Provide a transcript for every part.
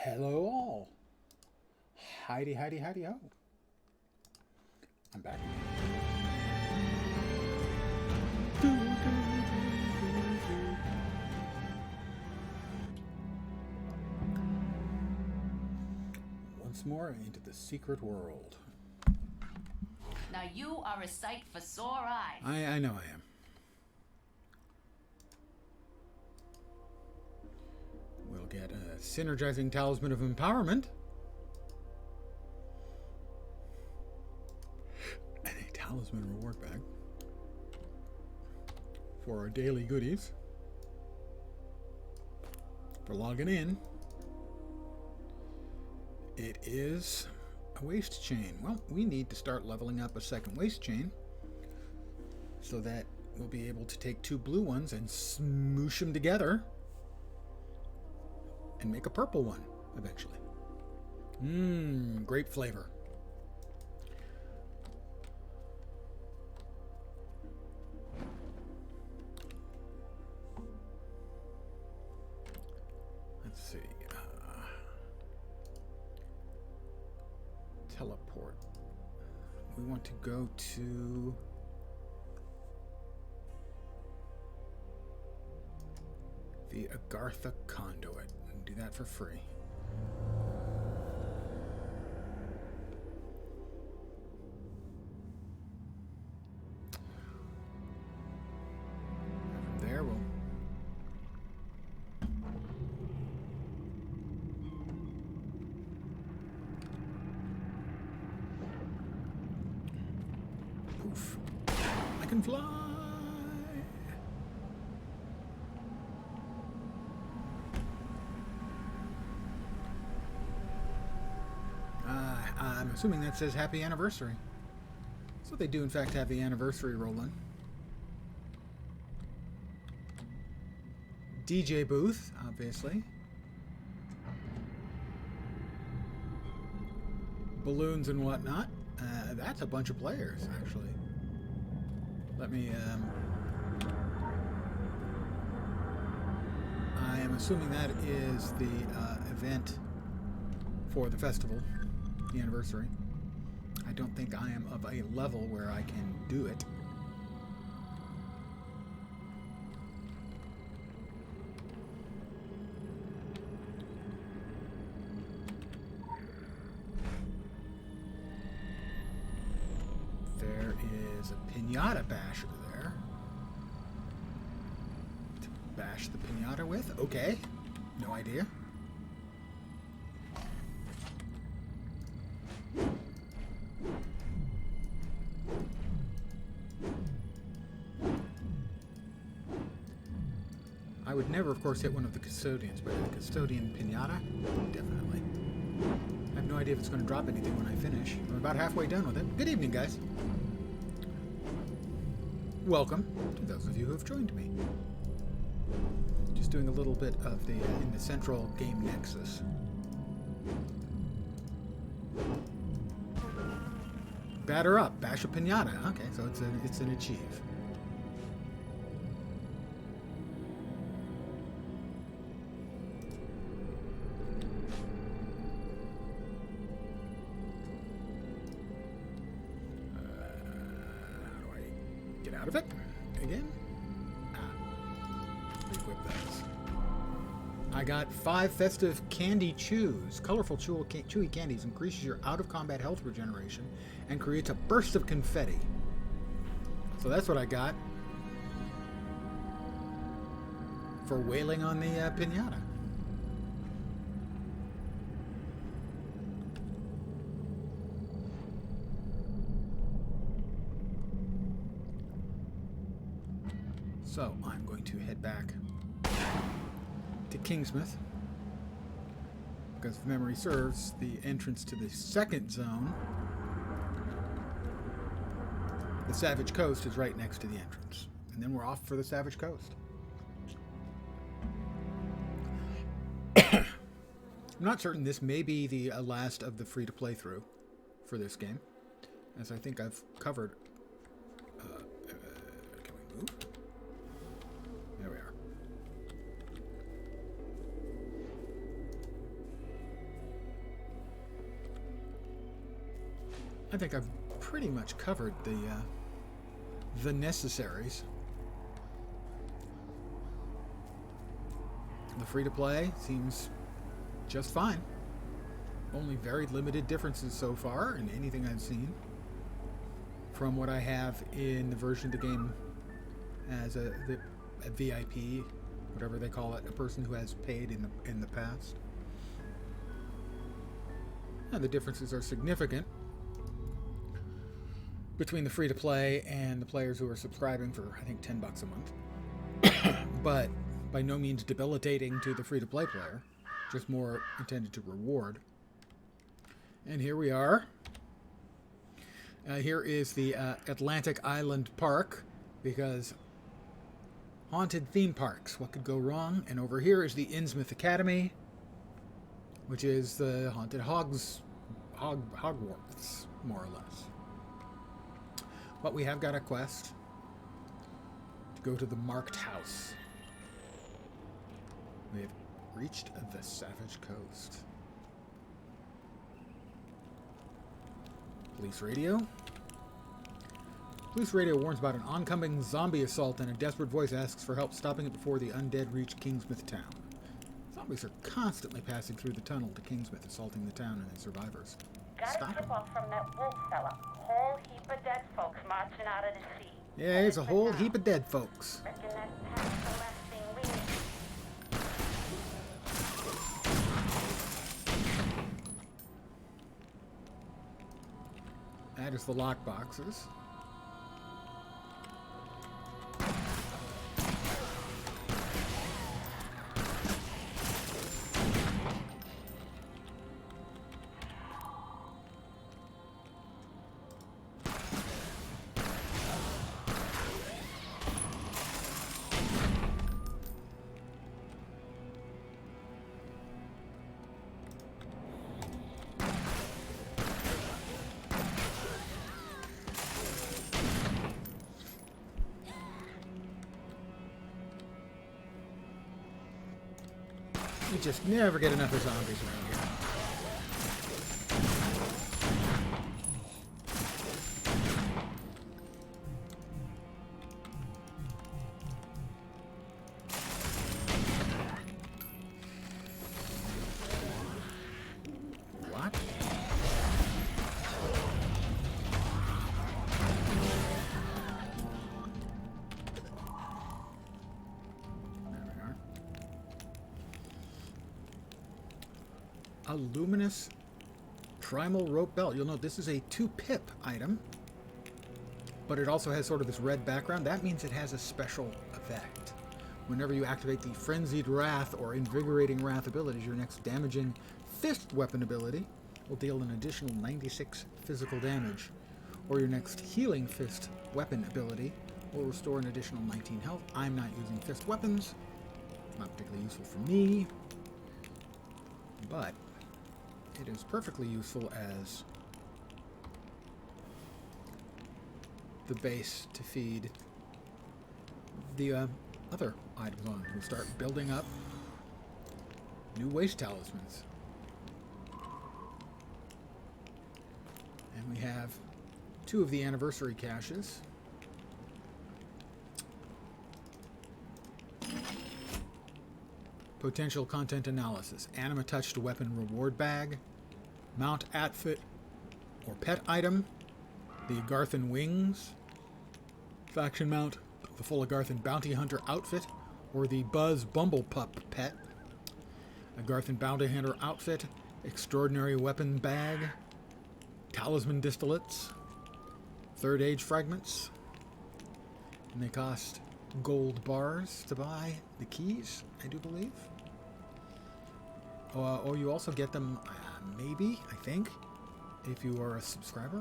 Hello all. Heidi, Heidi, Heidi, ho. I'm back. Once more into the secret world. Now you are a sight for sore eyes. I know I am. We'll get a synergizing talisman of empowerment. And a talisman reward bag for our daily goodies. For logging in, it is a waste chain. Well, we need to start leveling up a second waste chain so that we'll be able to take two blue ones and smoosh them together and make a purple one eventually. Great flavor. Let's see. Teleport. We want to go to the Agartha Conduit and do that for free. And from there, we'll poof. I can fly. I'm assuming that says happy anniversary. So they do in fact have the anniversary rolling. DJ booth, obviously. Balloons and whatnot. That's a bunch of players, actually. Let me, I am assuming that is the event for the festival, the anniversary. I don't think I am of a level where I can do it. There is a pinata basher there. To bash the pinata with? Okay. No idea. I would never, of course, hit one of the custodians, but a custodian pinata? Definitely. I have no idea if it's going to drop anything when I finish. I'm about halfway done with it. Good evening, guys. Welcome to those of you who have joined me. Just doing a little bit of the in the central game nexus. Batter up, bash a pinata. Okay, so it's an achieve. Out of it again. Equip those. I got 5 festive candy chews. Colorful chewy candies increases your out of combat health regeneration and creates a burst of confetti. So that's what I got for wailing on the pinata. So I'm going to head back to Kingsmith, because if memory serves, the entrance to the second zone, the Savage Coast, is right next to the entrance. And then we're off for the Savage Coast. I'm not certain this may be the last of the free-to-play through for this game, as I think I've covered. Can we move? There we are. I think I've pretty much covered the necessaries. The free-to-play seems just fine. Only very limited differences so far in anything I've seen from what I have in the version of the game as a VIP, whatever they call it, a person who has paid in the past. And the differences are significant between the free-to-play and the players who are subscribing for, I think, $10 a month. But by no means debilitating to the free-to-play player, just more intended to reward. And here we are. Here is the Atlantic Island Park, because haunted theme parks, what could go wrong? And over here is the Innsmouth Academy, which is the haunted Hogwarts, more or less. But we have got a quest to go to the Marked House. We have reached the Savage Coast. Police radio. Police radio warns about an oncoming zombie assault, and a desperate voice asks for help stopping it before the undead reach Kingsmouth town. Zombies are constantly passing through the tunnel to Kingsmouth, assaulting the town and its survivors. Got a tip off from that wolf fella. Whole heap of dead folks marching out of the sea. Yeah, there's a whole heap of dead folks. Reckon that's past the last thing we need. That is the lock boxes. You just never get enough of zombies around here. What? A luminous primal rope belt. You'll note this is a 2-pip item, but it also has sort of this red background. That means it has a special effect. Whenever you activate the Frenzied Wrath or Invigorating Wrath abilities, your next damaging fist weapon ability will deal an additional 96 physical damage, or your next healing fist weapon ability will restore an additional 19 health. I'm not using fist weapons. It's not particularly useful for me, but it is perfectly useful as the base to feed the other items on. We start building up new waste talismans. And we have 2 of the anniversary caches. Potential content analysis. Anima-touched weapon reward bag. Mount outfit or pet item. The Agarthan wings. Faction mount. The full Agarthan bounty hunter outfit. Or the Buzz Bumblepup pet. Agarthan bounty hunter outfit. Extraordinary weapon bag. Talisman distillates. Third age fragments. And they cost gold bars to buy the keys, I do believe. Or you also get them, maybe, I think, if you are a subscriber.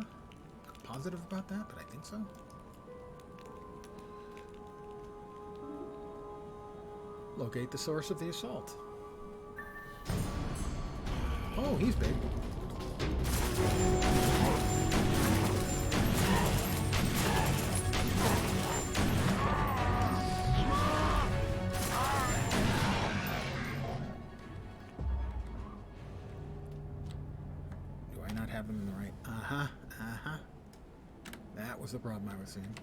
Not positive about that, but I think so. Locate the source of the assault. Oh, he's big. Uh-huh. That was the problem I was seeing.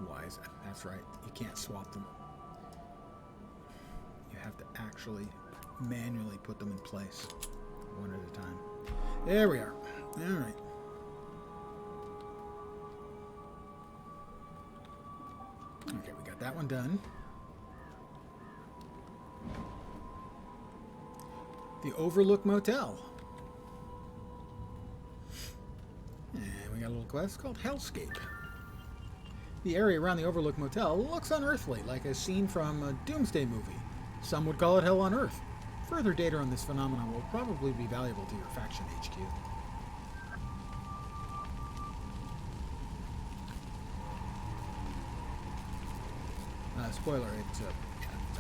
Why is that? That's right. You can't swap them. You have to actually manually put them in place one at a time. There we are. All right. Okay, we got that one done. The Overlook Motel. And we got a little quest called Hellscape. The area around the Overlook Motel looks unearthly, like a scene from a Doomsday movie. Some would call it Hell on Earth. Further data on this phenomenon will probably be valuable to your faction HQ. Spoiler, it's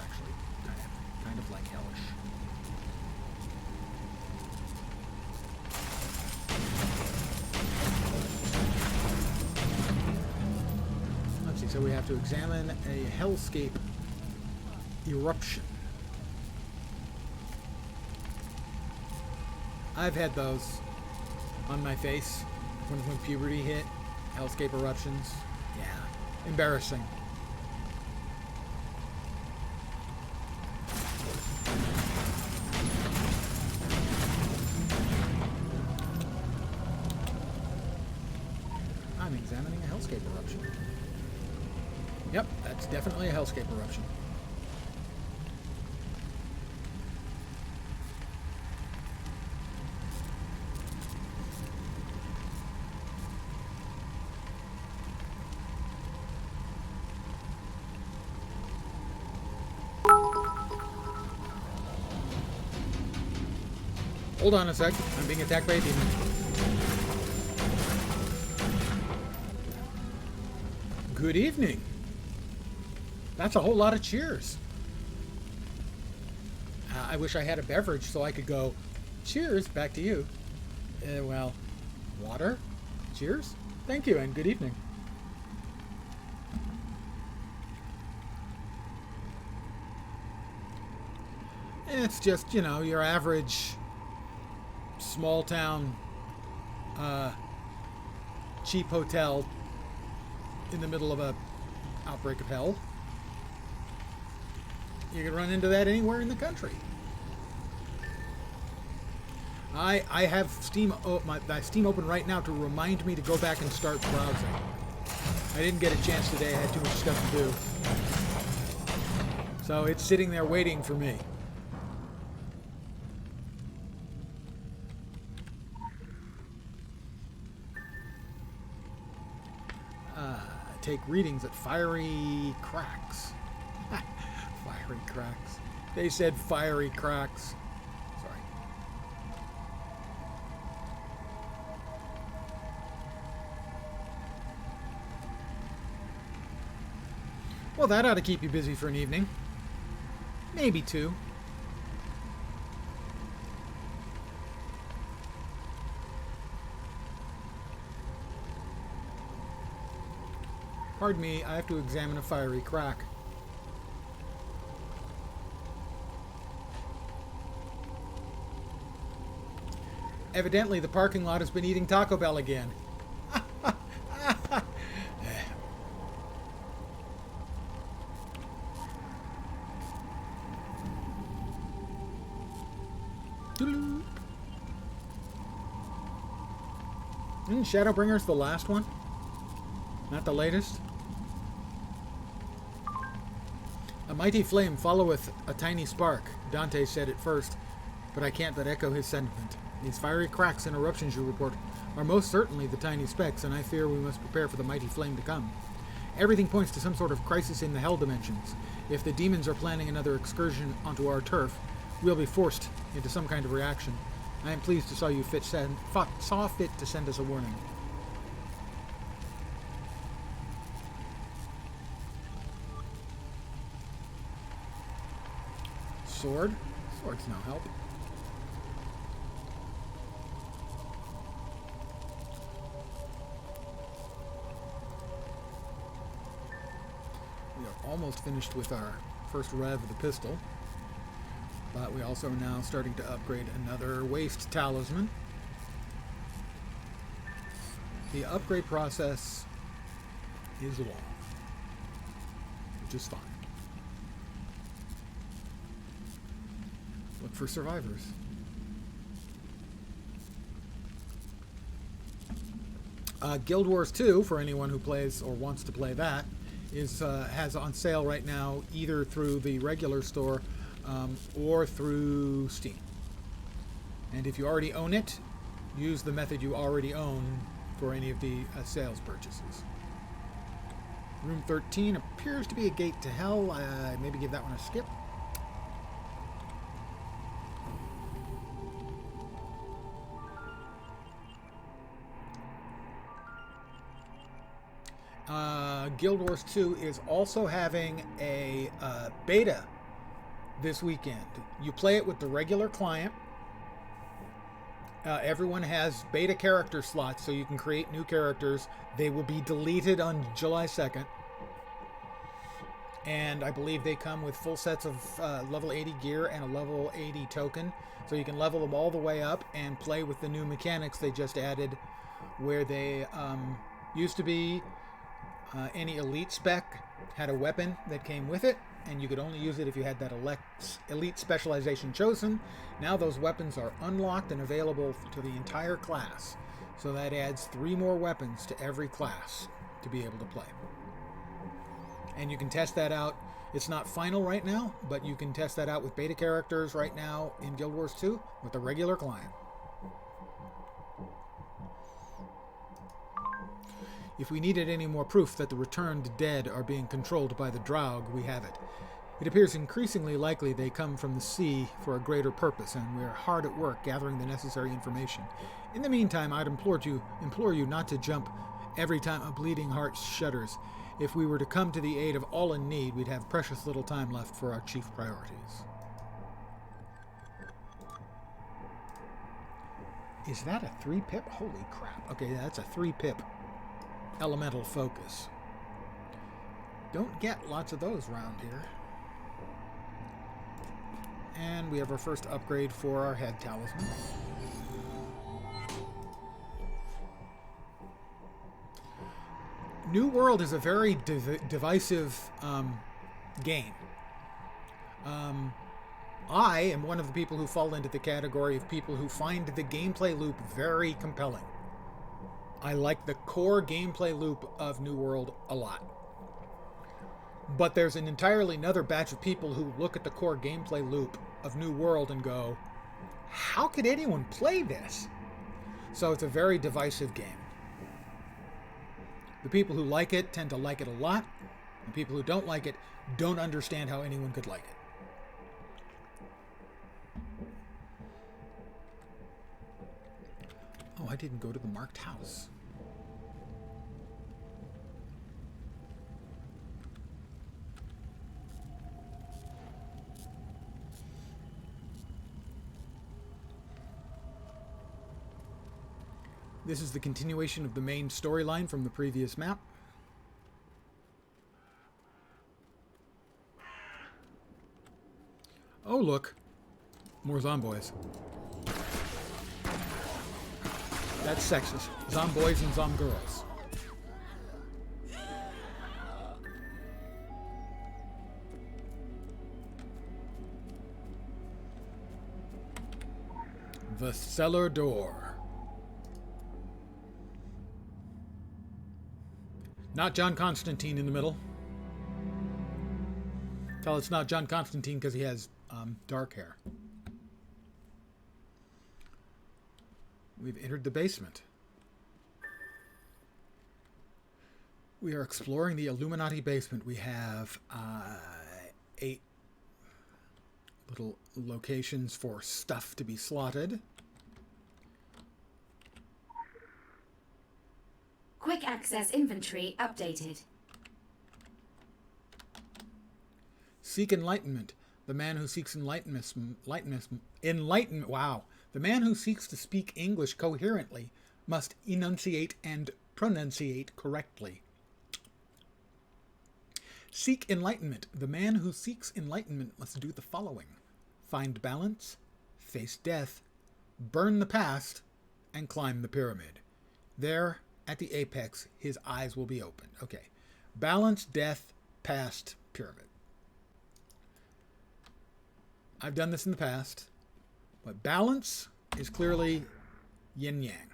actually kind of like hellish. Let's see, so we have to examine a hellscape eruption. I've had those on my face when puberty hit. Hellscape eruptions. Yeah, embarrassing. I'm examining a hellscape eruption. Yep, that's definitely a hellscape eruption. Hold on a sec. I'm being attacked by a demon. Good evening. That's a whole lot of cheers. I wish I had a beverage so I could go, cheers, back to you. Well, water? Cheers? Thank you, and good evening. It's just, you know, your average small town cheap hotel in the middle of a outbreak of hell. You can run into that anywhere in the country. I have Steam my Steam open right now to remind me to go back and start browsing. I didn't get a chance today. I had too much stuff to do. So it's sitting there waiting for me. Take readings at fiery cracks. Fiery cracks. They said fiery cracks. Sorry. Well, that ought to keep you busy for an evening. Maybe two. Pardon me, I have to examine a fiery crack. Evidently, the parking lot has been eating Taco Bell again. Isn't Shadowbringer's the last one? Not the latest? A mighty flame followeth a tiny spark, Dante said at first, but I can't but echo his sentiment. These fiery cracks and eruptions you report are most certainly the tiny specks, and I fear we must prepare for the mighty flame to come. Everything points to some sort of crisis in the hell dimensions. If the demons are planning another excursion onto our turf, we'll be forced into some kind of reaction. I am pleased to saw fit to send us a warning. Sword? Sword's no help. We are almost finished with our first rev of the pistol. But we also are now starting to upgrade another waste talisman. The upgrade process is long, which is fine. Look for survivors. Guild Wars 2, for anyone who plays or wants to play that, has on sale right now either through the regular store or through Steam. And if you already own it, use the method you already own for any of the sales purchases. Room 13 appears to be a gate to hell. Maybe give that one a skip. Guild Wars 2 is also having a beta this weekend. You play it with the regular client. Everyone has beta character slots, so you can create new characters. They will be deleted on July 2nd. And I believe they come with full sets of level 80 gear and a level 80 token. So you can level them all the way up and play with the new mechanics they just added, where they used to be any elite spec had a weapon that came with it, and you could only use it if you had that elite specialization chosen. Now those weapons are unlocked and available to the entire class. So that adds 3 more weapons to every class to be able to play. And you can test that out. It's not final right now, but you can test that out with beta characters right now in Guild Wars 2 with the regular client. If we needed any more proof that the returned dead are being controlled by the Draug, we have it. It appears increasingly likely they come from the sea for a greater purpose, and we're hard at work gathering the necessary information. In the meantime, I'd implore you not to jump every time a bleeding heart shudders. If we were to come to the aid of all in need, we'd have precious little time left for our chief priorities. Is that a 3-pip? Holy crap. Okay, that's a 3-pip. Elemental focus. Don't get lots of those around here. And we have our first upgrade for our head talisman. New World is a very divisive game. I am one of the people who fall into the category of people who find the gameplay loop very compelling. I like the core gameplay loop of New World a lot. But there's an entirely another batch of people who look at the core gameplay loop of New World and go, how could anyone play this? So it's a very divisive game. The people who like it tend to like it a lot. The people who don't like it don't understand how anyone could like it. Oh, I didn't go to the marked house. This is the continuation of the main storyline from the previous map. Oh, look. More zomboys. That's sexist. Zomboys and zomgirls. The cellar door. Not John Constantine in the middle. Tell it's not John Constantine because he has dark hair. We've entered the basement. We are exploring the Illuminati basement. We have 8 little locations for stuff to be slotted. Quick access inventory updated. Seek enlightenment. The man who seeks enlightenment. Wow. The man who seeks to speak English coherently must enunciate and pronunciate correctly. Seek enlightenment. The man who seeks enlightenment must do the following. find balance, face death, burn the past, and climb the pyramid. There, at the apex, his eyes will be opened. Okay. Balance, death, past, pyramid. I've done this in the past, but balance is clearly yin-yang.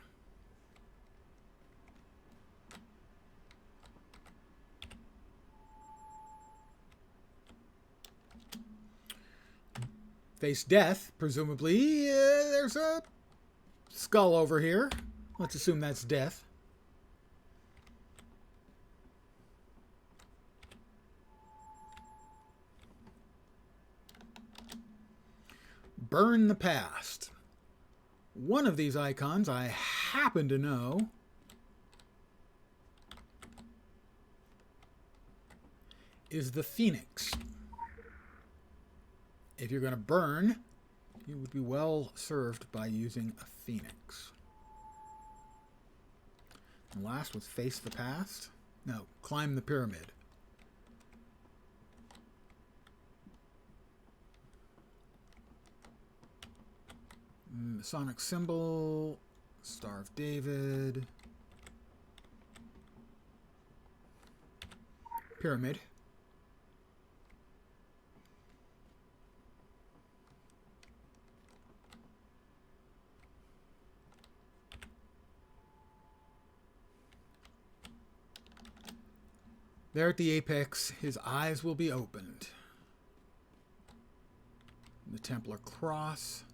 Face death, presumably, there's a skull over here. Let's assume that's death. Burn the past. One of these icons I happen to know is the Phoenix. If you're going to burn, you would be well served by using a Phoenix. The last was face the past. No, climb the pyramid. Sonic symbol, Star of David, pyramid. There at the apex, his eyes will be opened. The Templar cross,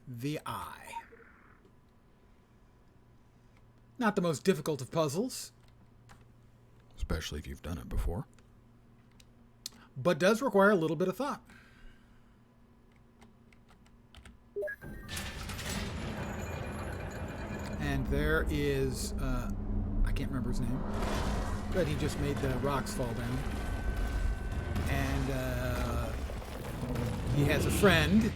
the eye. Not the most difficult of puzzles, especially if you've done it before, but does require a little bit of thought. And there is, I can't remember his name, but he just made the rocks fall down. And he has a friend.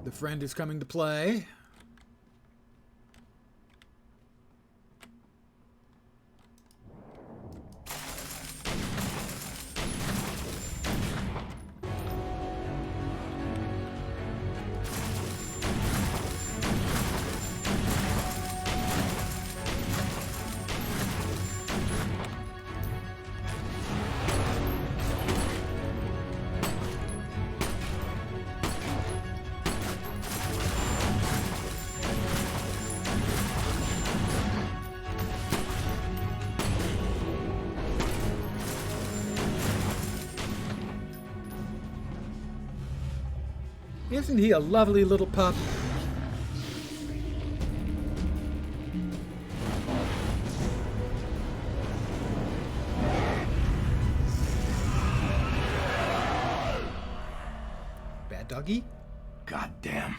The friend is coming to play. Isn't he a lovely little pup? Bad doggy? Goddamn.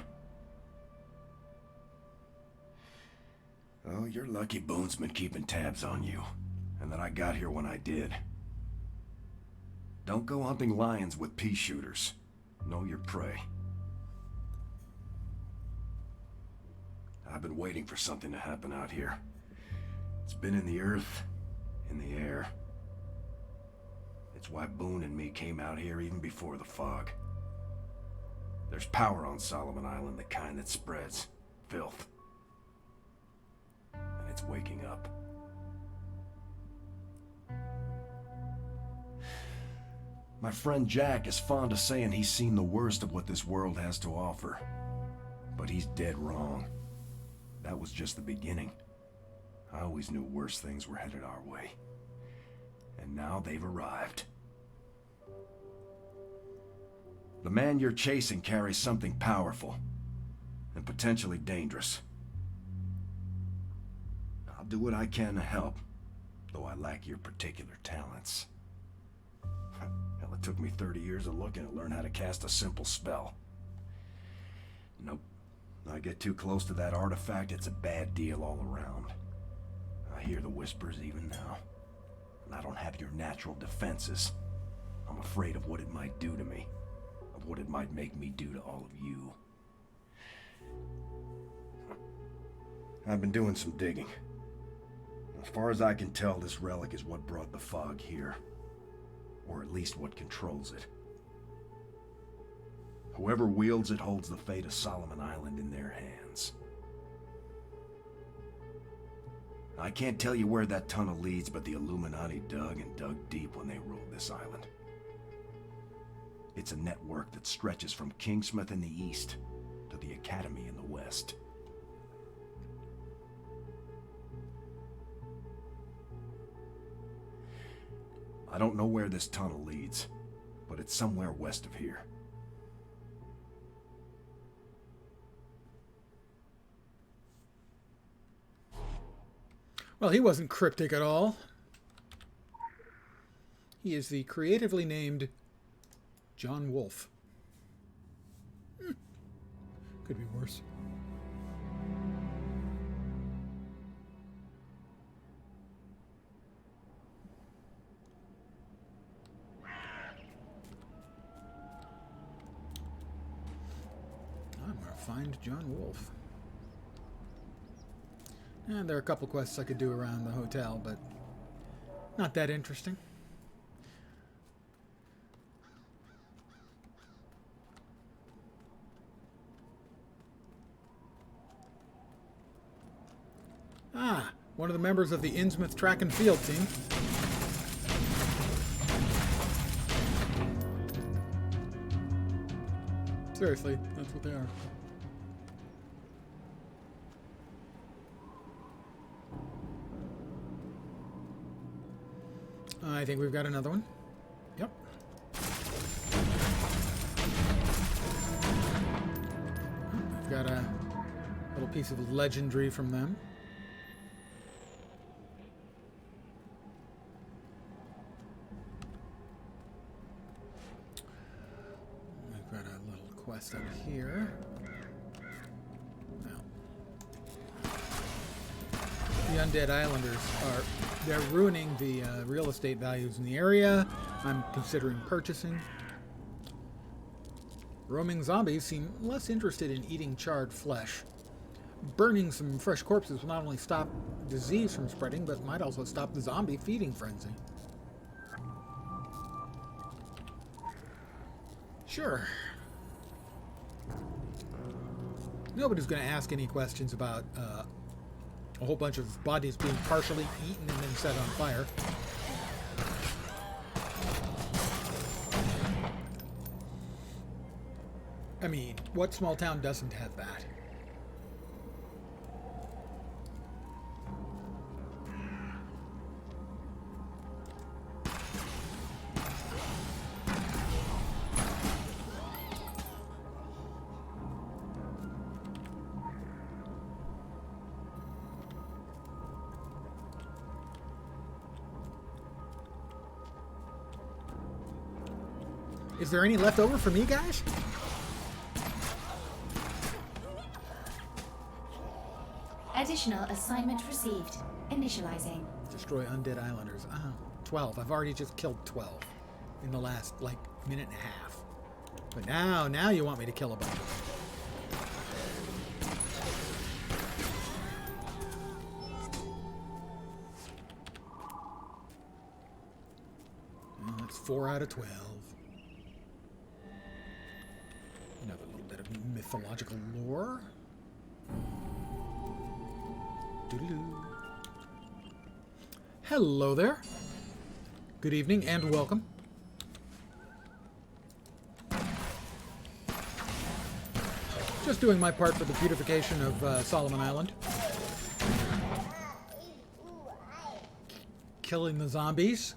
Oh, you're lucky Boone's been keeping tabs on you, and that I got here when I did. Don't go hunting lions with pea shooters. Know your prey. I've been waiting for something to happen out here. It's been in the earth, in the air. It's why Boone and me came out here even before the fog. There's power on Solomon Island, the kind that spreads. Filth. And it's waking up. My friend Jack is fond of saying he's seen the worst of what this world has to offer. But he's dead wrong. That was just the beginning. I always knew worse things were headed our way. And now they've arrived. The man you're chasing carries something powerful and potentially dangerous. I'll do what I can to help, though I lack your particular talents. Hell, it took me 30 years of looking to learn how to cast a simple spell. Nope. I get too close to that artifact, it's a bad deal all around. I hear the whispers even now. And I don't have your natural defenses. I'm afraid of what it might do to me. Of what it might make me do to all of you. I've been doing some digging. As far as I can tell, this relic is what brought the fog here. Or at least what controls it. Whoever wields it holds the fate of Solomon Island in their hands. I can't tell you where that tunnel leads, but the Illuminati dug and dug deep when they ruled this island. It's a network that stretches from Kingsmouth in the east to the Academy in the west. I don't know where this tunnel leads, but it's somewhere west of here. Well, he wasn't cryptic at all. He is the creatively named John Wolfe. Could be worse. I'm going to find John Wolfe. And there are a couple quests I could do around the hotel, but not that interesting. Ah, one of the members of the Innsmouth track and field team. Seriously, that's what they are. I think we've got another one. Yep. I've got a little piece of legendary from them. We've got a little quest up here. Now, the Undead Islanders they're ruining the real estate values in the area. I'm considering purchasing. Roaming zombies seem less interested in eating charred flesh. Burning some fresh corpses will not only stop disease from spreading, but might also stop the zombie feeding frenzy. Sure. Nobody's going to ask any questions about a whole bunch of bodies being partially eaten and then set on fire. I mean, what small town doesn't have that? Is there any left over for me, guys? Additional assignment received. Initializing. Destroy undead islanders. Oh, 12. I've already just killed 12 in the last, like, minute and a half. But now you want me to kill a bunch of them. Well, that's 4 out of 12. Another little bit of mythological lore. Doo-doo-doo. Hello there. Good evening and welcome. Just doing my part for the beautification of Solomon Island. Killing the zombies.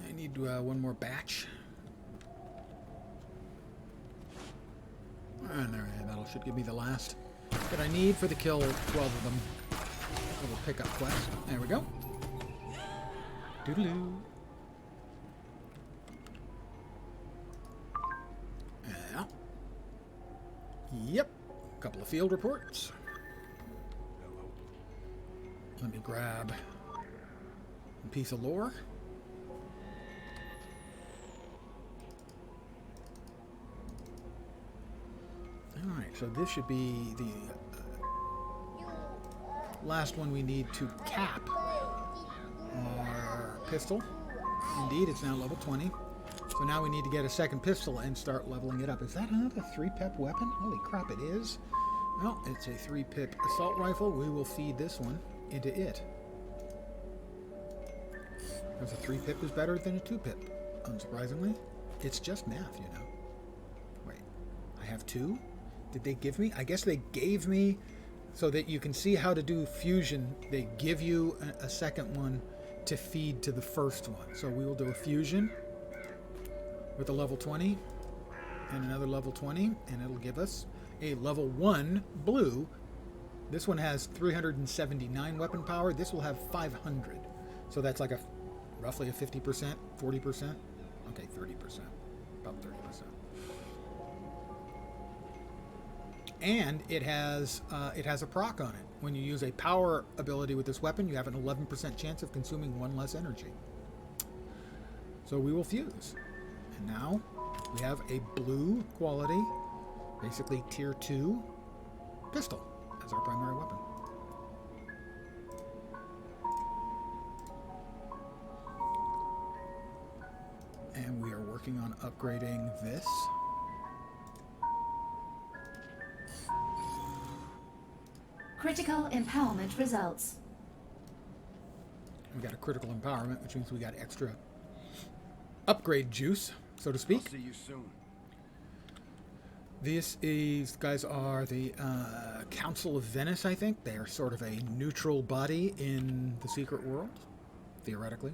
I need one more batch. And there, that should give me the last that I need for the kill 12 of them. Little pickup quest. There we go. Doodaloo. Yeah. Yep. A couple of field reports. Let me grab a piece of lore. Alright, so this should be the last one we need to cap our pistol. Indeed, it's now level 20. So now we need to get a second pistol and start leveling it up. Is that another 3-pip weapon? Holy crap, it is. Well, it's a 3-pip assault rifle. We will feed this one into it. Because a 3-pip is better than a 2-pip. Unsurprisingly, it's just math, you know. Wait, I have 2? Did they give me? I guess they gave me, so that you can see how to do fusion, they give you a second one to feed to the first one. So we will do a fusion with a level 20 and another level 20, and it'll give us a level 1 blue. This one has 379 weapon power. This will have 500. So that's like roughly a 50%, 40%. Okay, 30%. About 30%. And it has a proc on it. When you use a power ability with this weapon, you have an 11% chance of consuming 1 less energy. So we will fuse. And now we have a blue quality, basically tier 2 pistol as our primary weapon. And we are working on upgrading this. Critical empowerment results. We got a critical empowerment, which means we got extra upgrade juice, so to speak. I'll see you soon. These guys are the Council of Venice, I think. They are sort of a neutral body in the secret world, theoretically.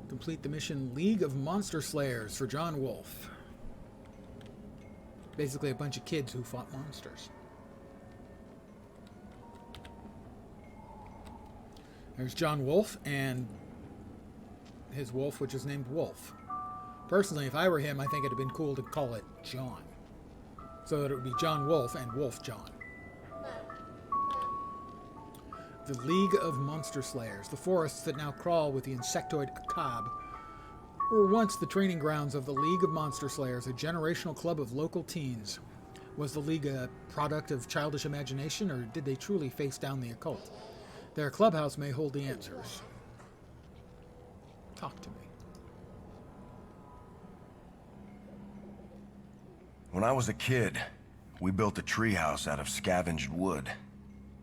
Complete the mission League of Monster Slayers for John Wolfe. Basically a bunch of kids who fought monsters. There's John Wolfe and his wolf, which is named Wolf. Personally, if I were him, I think it'd have been cool to call it John. So that it would be John Wolfe and Wolf John. The League of Monster Slayers, the forests that now crawl with the insectoid Akab, were once the training grounds of the League of Monster Slayers, a generational club of local teens. Was the League a product of childish imagination, or did they truly face down the occult? Their clubhouse may hold the answers. Talk to me. When I was a kid, we built a treehouse out of scavenged wood.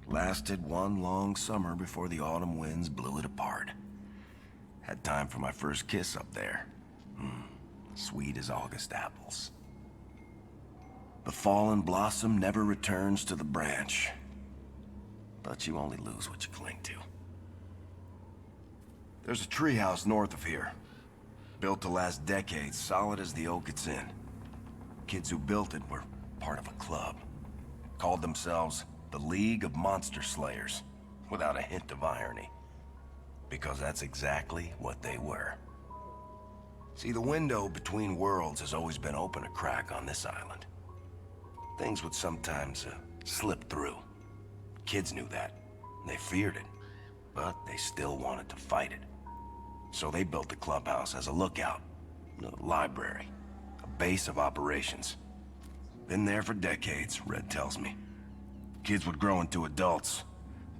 Lasted one long summer before the autumn winds blew it apart. Had time for my first kiss up there. Sweet as August apples. The fallen blossom never returns to the branch. But you only lose what you cling to. There's a treehouse north of here. Built to last decades, solid as the oak it's in. Kids who built it were part of a club. Called themselves the League of Monster Slayers, without a hint of irony. Because that's exactly what they were. See, the window between worlds has always been open a crack on this island. Things would sometimes slip through. Kids knew that. They feared it. But they still wanted to fight it. So they built the clubhouse as a lookout, a library, a base of operations. Been there for decades, Red tells me. Kids would grow into adults,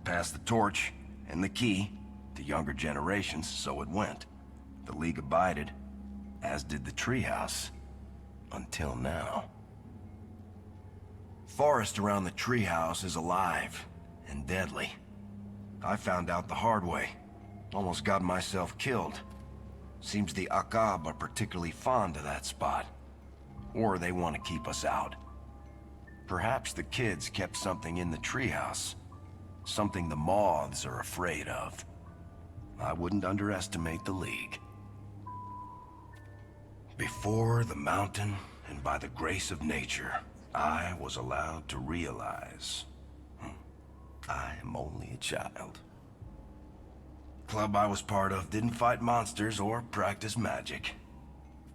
pass the torch and the key to younger generations, so it went. The League abided, as did the treehouse, until now. Forest around the treehouse is alive and deadly. I found out the hard way. Almost got myself killed. Seems the Akab are particularly fond of that spot. Or they want to keep us out. Perhaps the kids kept something in the treehouse. Something the moths are afraid of. I wouldn't underestimate the League. Before the mountain, and by the grace of nature, I was allowed to realize I am only a child. Club I was part of didn't fight monsters or practice magic.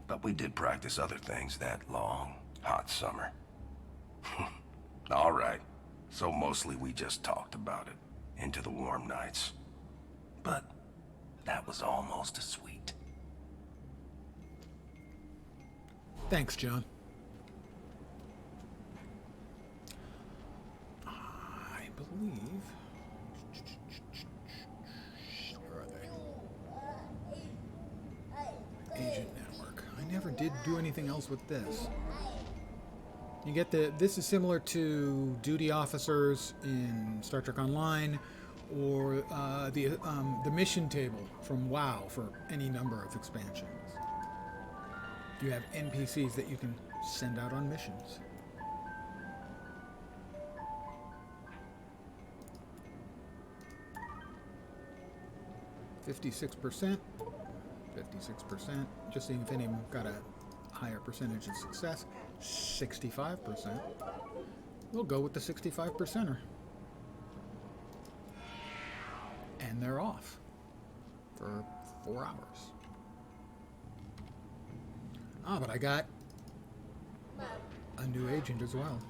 But we did practice other things that long, hot summer. All right. So mostly we just talked about it into the warm nights. But that was almost as sweet. Thanks, John. I believe... Where are they? Agent Network. I never did do anything else with this. You get the... This is similar to duty officers in Star Trek Online, or the mission table from WoW for any number of expansions. You have NPCs that you can send out on missions. "56%, 56%. Just seeing if anyone got a higher percentage of success. 65%. We'll go with the 65%er. And they're off for 4 hours. Ah, but I got a new agent as well.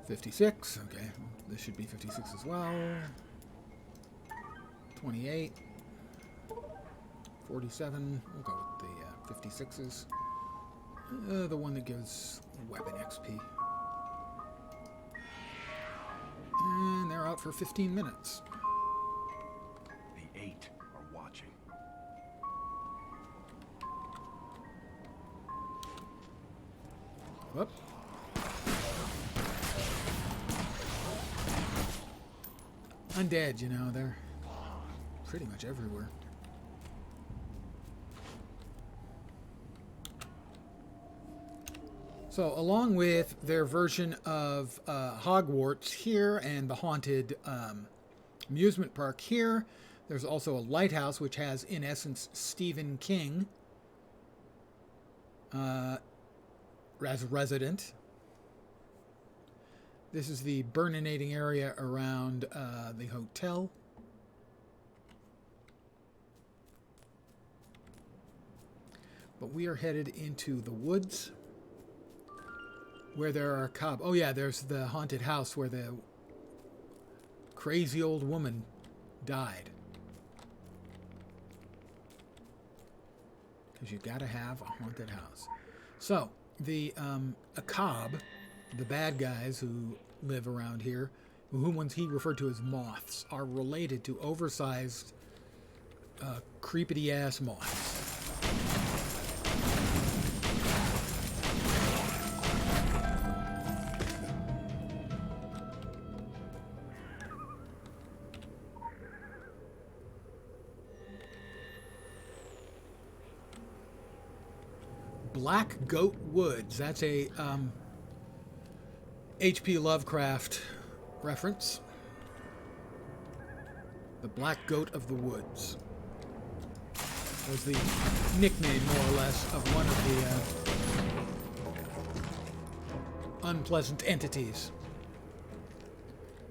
56. Okay, this should be 56 as well. 28. 47. We'll go with the 56s. The one that gives weapon XP. And they're out for 15 minutes. The 8 are watching. Whoop. Undead, you know, they're pretty much everywhere. So, along with their version of Hogwarts here and the haunted amusement park here, there's also a lighthouse which has, in essence, Stephen King as a resident. This is the burninating area around the hotel. But we are headed into the woods, where there are oh yeah, there's the haunted house where the crazy old woman died. Because you've got to have a haunted house. So, the Akab, the bad guys who live around here, whom ones he referred to as moths, are related to oversized, creepity-ass moths. Black Goat Woods. That's a H.P. Lovecraft reference. The Black Goat of the Woods was the nickname, more or less, of one of the unpleasant entities.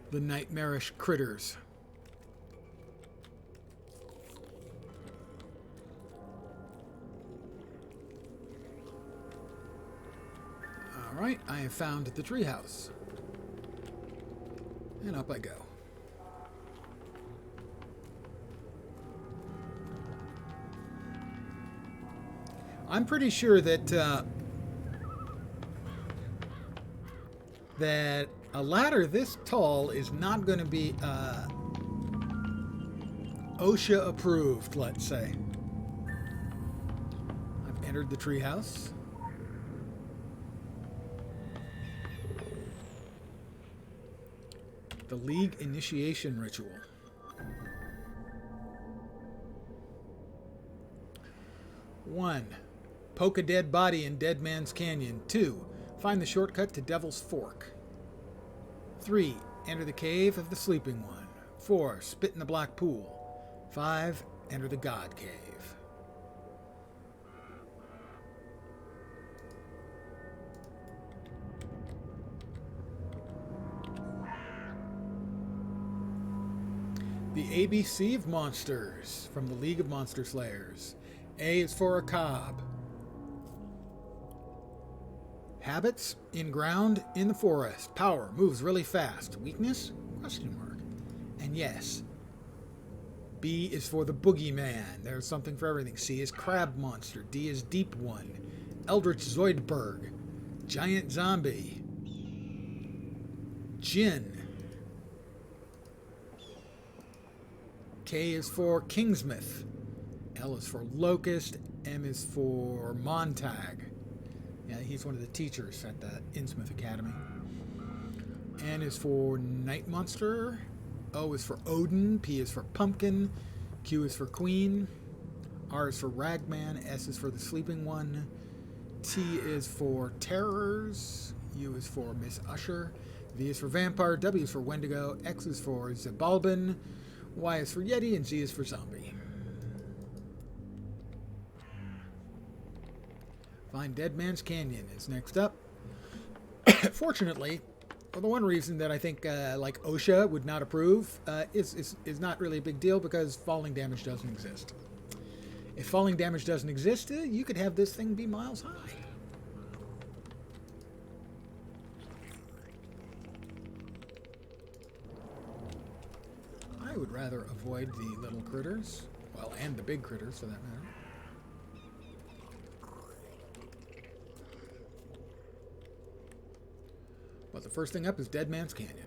The nightmarish critters. Alright, I have found the treehouse. And up I go. I'm pretty sure that that a ladder this tall is not going to be OSHA approved, let's say. I've entered the treehouse. The League Initiation Ritual. 1. Poke a dead body in Dead Man's Canyon. 2. Find the shortcut to Devil's Fork. 3. Enter the cave of the Sleeping One. 4. Spit in the black pool. 5. Enter the God Cave. The ABC of Monsters from the League of Monster Slayers. A is for a cob. Habits: in ground, in the forest. Power: moves really fast. Weakness? Question mark. And yes, B is for the boogeyman. There's something for everything. C is crab monster. D is deep one. Eldritch Zoidberg. Giant zombie. Jinn. K is for Kingsmith. L is for Locust. M is for Montag. Yeah, he's one of the teachers at the Innsmouth Academy. N is for Night Monster. O is for Odin. P is for Pumpkin. Q is for Queen. R is for Ragman. S is for the Sleeping One. T is for Terrors. U is for Miss Usher. V is for Vampire. W is for Wendigo. X is for Zebalbin. Y is for Yeti. And Z is for Zombie. Find Dead Man's Canyon is next up. Fortunately, for the one reason that I think like OSHA would not approve is not really a big deal because falling damage doesn't exist. If falling damage doesn't exist, you could have this thing be miles high. I would rather avoid the little critters, well, and the big critters for that matter. But the first thing up is Dead Man's Canyon.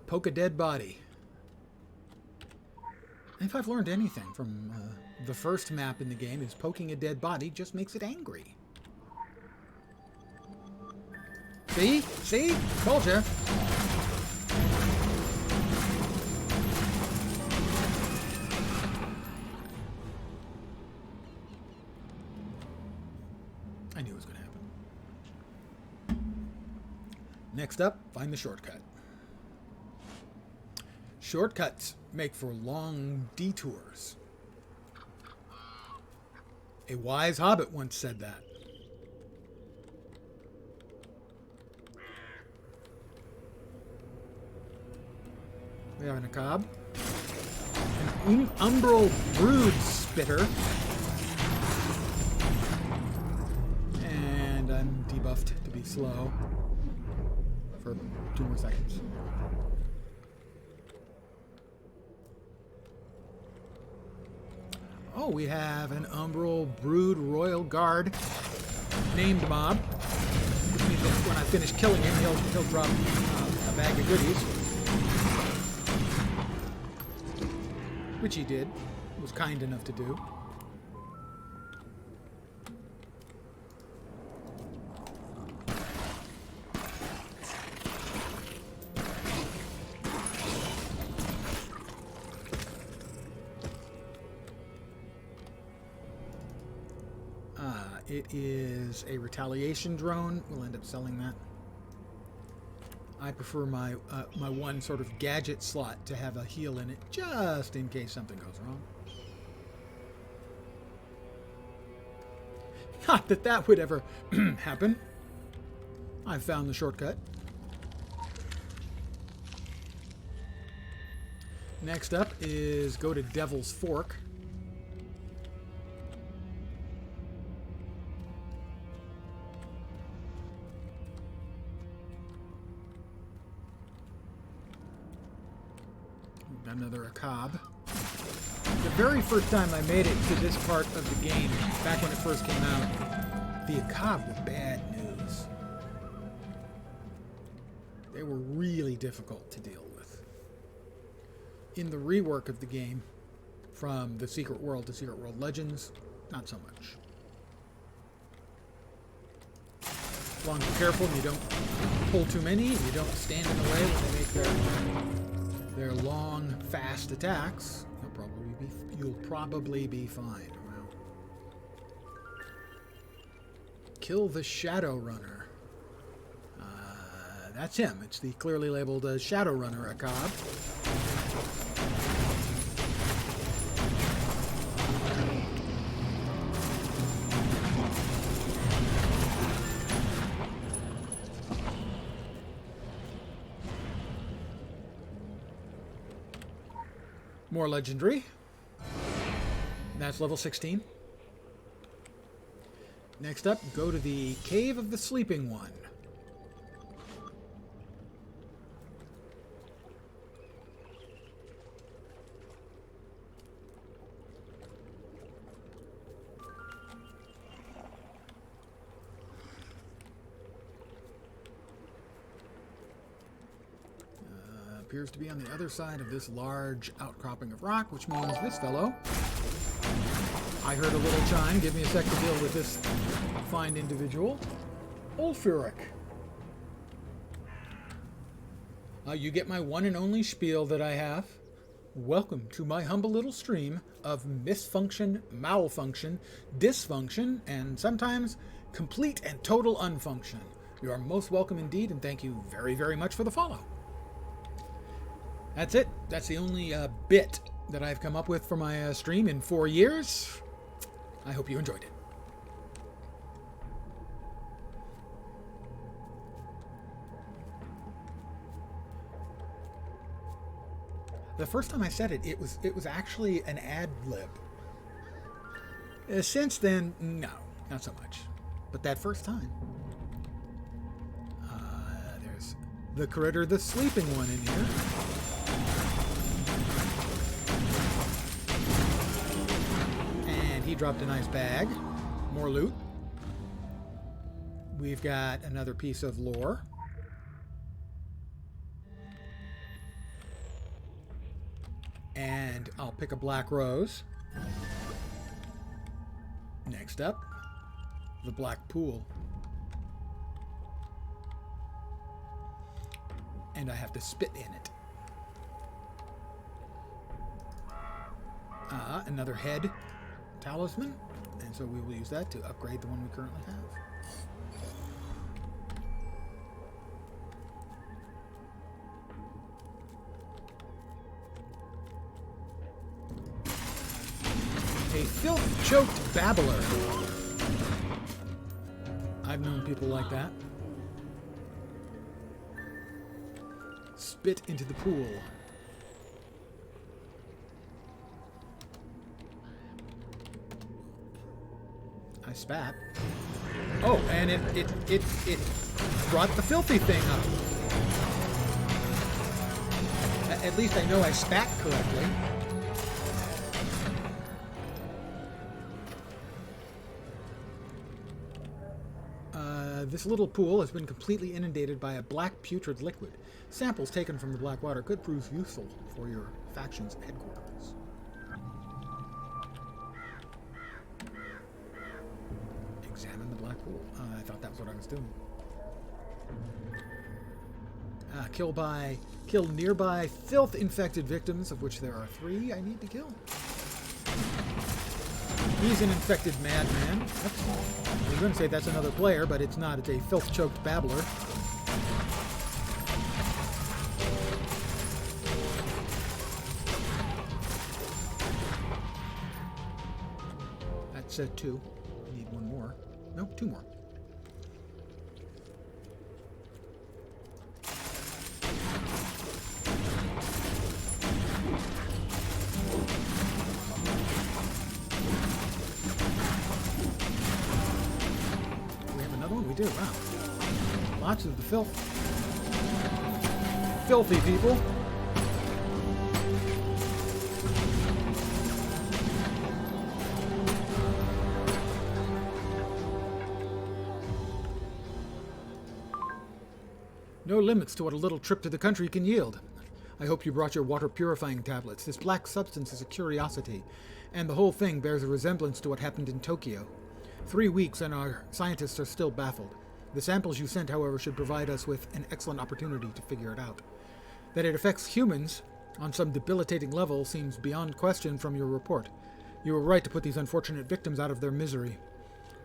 Poke a dead body. If I've learned anything from the first map in the game, is poking a dead body just makes it angry. See? See? Told ya. I knew it was going to happen. Next up, find the shortcut. Shortcuts make for long detours. A wise hobbit once said that. We have an Akab. An umbral brood spitter. And I'm debuffed to be slow for 2 more seconds. Oh, we have an Umbral Brood Royal Guard named mob. Which means that when I finish killing him, he'll drop a bag of goodies. Which he did. Was kind enough to do. It is a retaliation drone. We'll end up selling that. I prefer my my one sort of gadget slot to have a heal in it, just in case something goes wrong. Not that that would ever happen. I've found the shortcut. Next up is go to Devil's Fork. Another Akab. The very first time I made it to this part of the game, back when it first came out, the Akab were bad news. They were really difficult to deal with. In the rework of the game, from the Secret World to Secret World Legends, not so much. As long as you're careful and you don't pull too many, you don't stand in the way when they make their long, fast attacks, you'll probably be fine. Wow. Kill the Shadow Runner. That's him. It's the clearly labeled Shadow Runner Akab. More legendary. That's level 16. Next up, go to the Cave of the Sleeping One. Appears to be on the other side of this large outcropping of rock, which means this fellow. I heard a little chime. Give me a sec to deal with this fine individual. Ulfuric. You get my one and only spiel that I have. Welcome to my humble little stream of misfunction, malfunction, dysfunction, and sometimes complete and total unfunction. You are most welcome indeed, and thank you very, very much for the follow. That's it. That's the only bit that I've come up with for my stream in 4 years. I hope you enjoyed it. The first time I said it, it was actually an ad lib. Since then, no, not so much. But that first time, there's the critter, the sleeping one in here. He dropped a nice bag. More loot. We've got another piece of lore. And I'll pick a black rose. Next up, the black pool. And I have to spit in it. Another head talisman, and so we will use that to upgrade the one we currently have. A filth-choked babbler. I've known people like that. Spit into the pool. I spat. Oh, and it brought the filthy thing up. At least I know I spat correctly. This little pool has been completely inundated by a black putrid liquid. Samples taken from the black water could prove useful for your faction's headquarters. Examine the black pool. I thought that was what I was doing. Kill nearby filth-infected victims, of which there are 3 I need to kill. He's an infected madman. I was going to say that's another player, but it's not. It's a filth-choked babbler. That's 2. I need 1 more. No, 2 more. We do, wow. Lots of the filthy people. No limits to what a little trip to the country can yield. I hope you brought your water purifying tablets. This black substance is a curiosity, and the whole thing bears a resemblance to what happened in Tokyo. 3 weeks and our scientists are still baffled. The samples you sent, however, should provide us with an excellent opportunity to figure it out. That it affects humans on some debilitating level seems beyond question from your report. You were right to put these unfortunate victims out of their misery.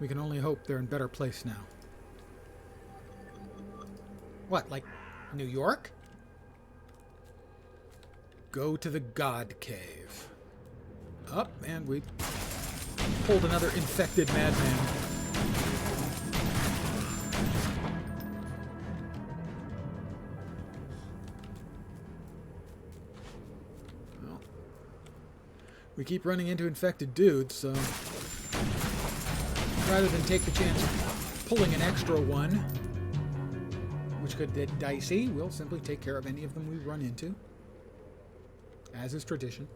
We can only hope they're in better place now. What, like New York? Go to the God Cave. Up, and we pulled another infected madman. Well, we keep running into infected dudes, so Rather than take the chance of pulling an extra one, which could get dicey, we'll simply take care of any of them we run into, as is tradition.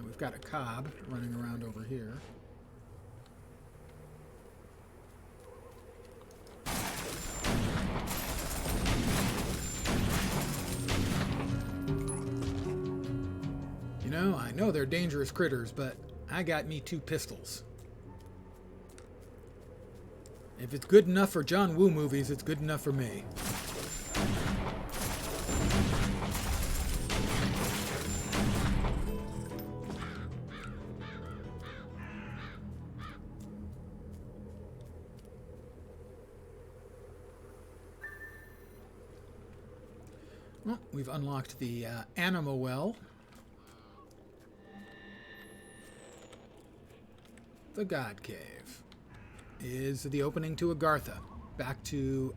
We've got a cob running around over here. You know, I know they're dangerous critters, but I got me 2 pistols. If it's good enough for John Woo movies, it's good enough for me. Well, we've unlocked the Anima Well. The God Cave is the opening to Agartha, back to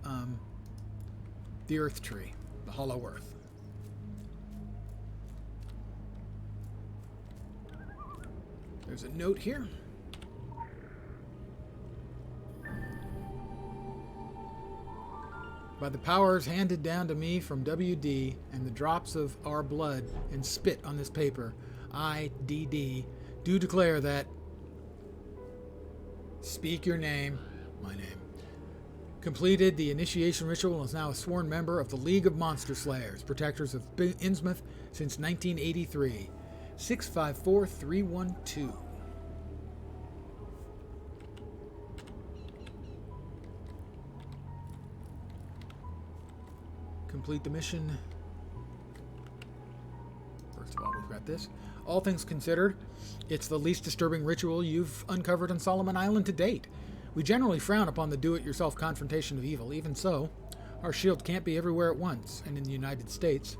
the Earth Tree, the Hollow Earth. There's a note here. By the powers handed down to me from WD and the drops of our blood and spit on this paper, I, DD, do declare that speak your name, my name. Completed the initiation ritual and is now a sworn member of the League of Monster Slayers, protectors of Innsmouth since 1983. 654312. Complete the mission. First of all, we've got this. All things considered, it's the least disturbing ritual you've uncovered on Solomon Island to date. We generally frown upon the do-it-yourself confrontation of evil. Even so, our shield can't be everywhere at once, and in the United States,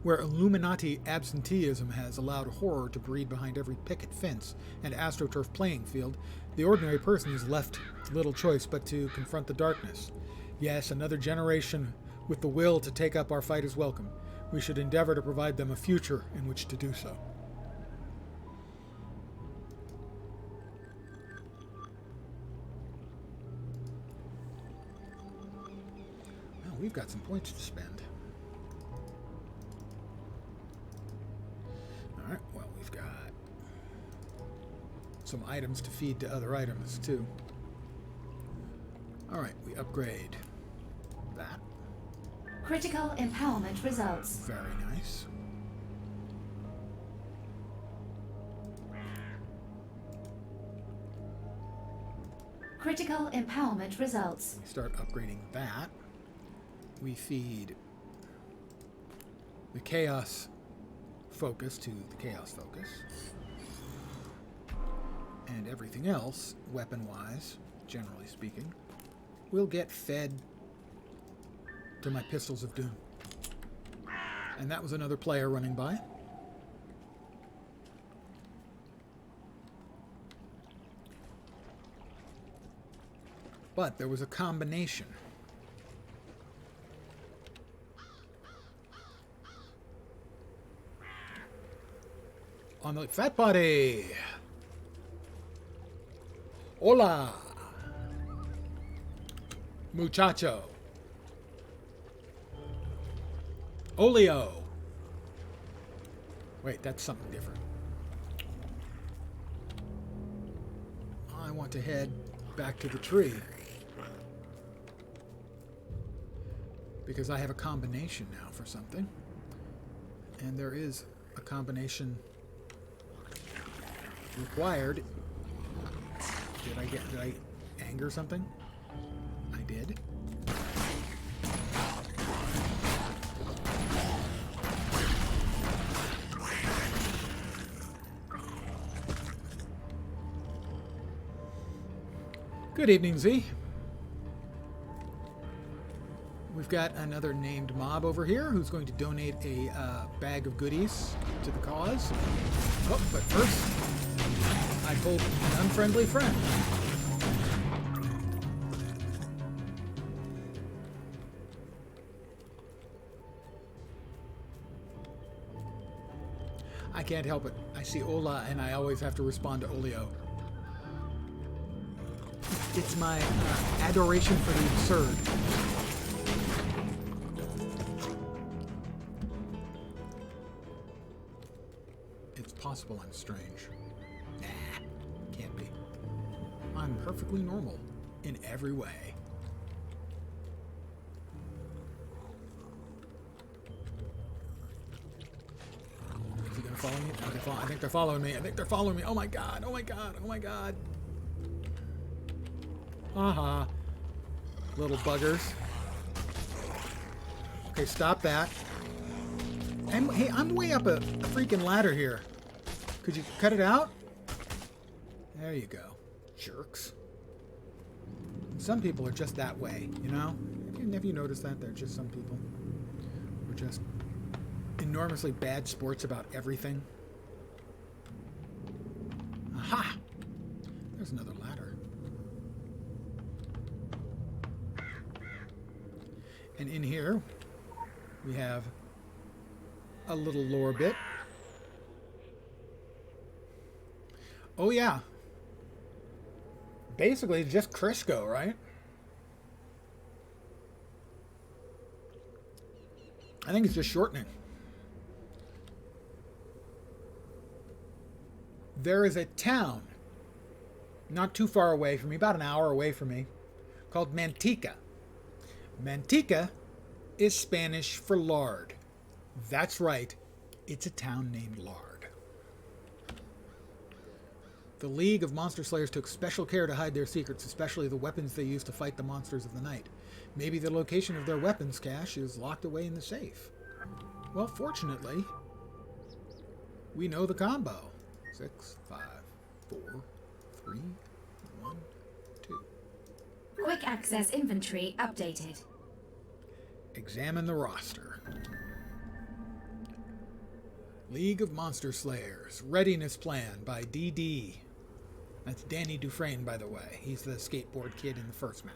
where Illuminati absenteeism has allowed horror to breed behind every picket fence and astroturf playing field, the ordinary person is left little choice but to confront the darkness. Yes, another generation with the will to take up our fight is welcome. We should endeavor to provide them a future in which to do so. Well, we've got some points to spend. Alright, well, we've got some items to feed to other items, too. Alright, we upgrade that. Critical empowerment results. Very nice. Critical empowerment results. We start upgrading that. We feed the Chaos Focus to the Chaos Focus. And everything else, weapon-wise, generally speaking, will get fed to my Pistols of Doom. And that was another player running by. But there was a combination. On the fat body. Hola. Muchacho. Oleo. Wait, that's something different. I want to head back to the tree. Because I have a combination now for something. And there is a combination required. Did I anger something? I did. Good evening, Z. We've got another named mob over here who's going to donate a bag of goodies to the cause. Oh, but first, I pulled an unfriendly friend. I can't help it. I see Ola, and I always have to respond to Olio. It's my adoration for the absurd. It's possible I'm strange. Nah, can't be. I'm perfectly normal in every way. Is he gonna follow me? I think they're following me. I think they're following me. Oh my god! Oh my god! Oh my god! Haha. Little buggers. Okay, stop that. Hey, I'm way up a freaking ladder here. Could you cut it out? There you go. Jerks. Some people are just that way, you know? Have you noticed that? There are just some people who are just enormously bad sports about everything. Aha! There's another ladder. And in here, we have a little lore bit. Oh yeah. Basically, just Crisco, right? I think it's just shortening. There is a town not too far away from me, about an hour away from me, called Manteca. Manteca is Spanish for lard. That's right, it's a town named Lard. The League of Monster Slayers took special care to hide their secrets, especially the weapons they used to fight the monsters of the night. Maybe the location of their weapons cache is locked away in the safe. Well, fortunately, we know the combo. 6, 5, 4, 3, 1, 2. Quick access inventory updated. Examine the roster. League of Monster Slayers. Readiness Plan by DD. That's Danny Dufresne, by the way. He's the skateboard kid in the first map.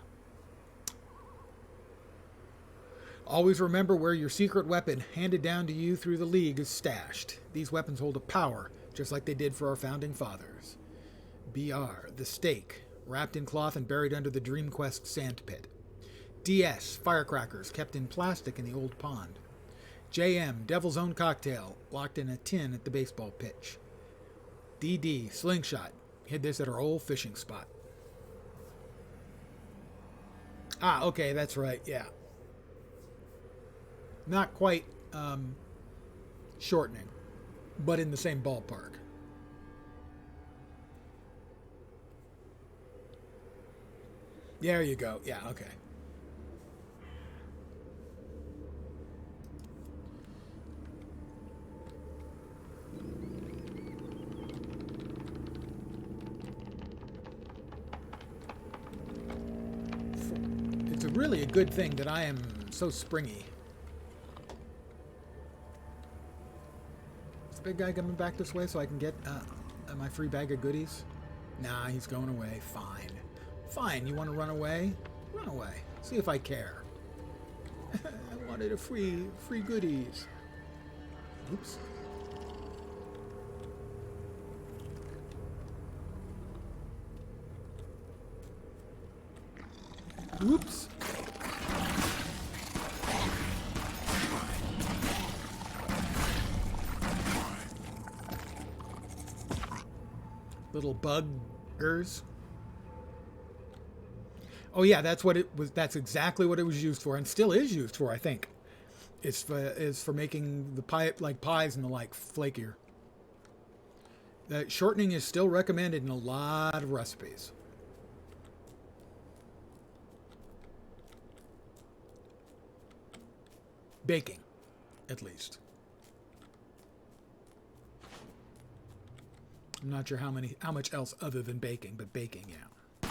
Always remember where your secret weapon, handed down to you through the League, is stashed. These weapons hold a power, just like they did for our founding fathers. BR, the stake, wrapped in cloth and buried under the Dream Quest sandpit. DS, firecrackers, kept in plastic in the old pond. JM, Devil's Own cocktail, locked in a tin at the baseball pitch. DD, slingshot, hid this at our old fishing spot. Ah, okay, that's right, yeah. Not quite shortening, but in the same ballpark. There you go. Yeah, okay. It's really a good thing that I am so springy. Is the big guy coming back this way so I can get my free bag of goodies? Nah, he's going away. Fine. Fine, you want to run away? Run away. See if I care. I wanted a free goodies. Oops. Oops. Little buggers. Oh yeah, that's what it was. That's exactly what it was used for, and still is used for. I think it's for making the pie, like pies and the like, flakier. That shortening is still recommended in a lot of recipes. Baking, at least. I'm not sure how much else other than baking, but baking, yeah.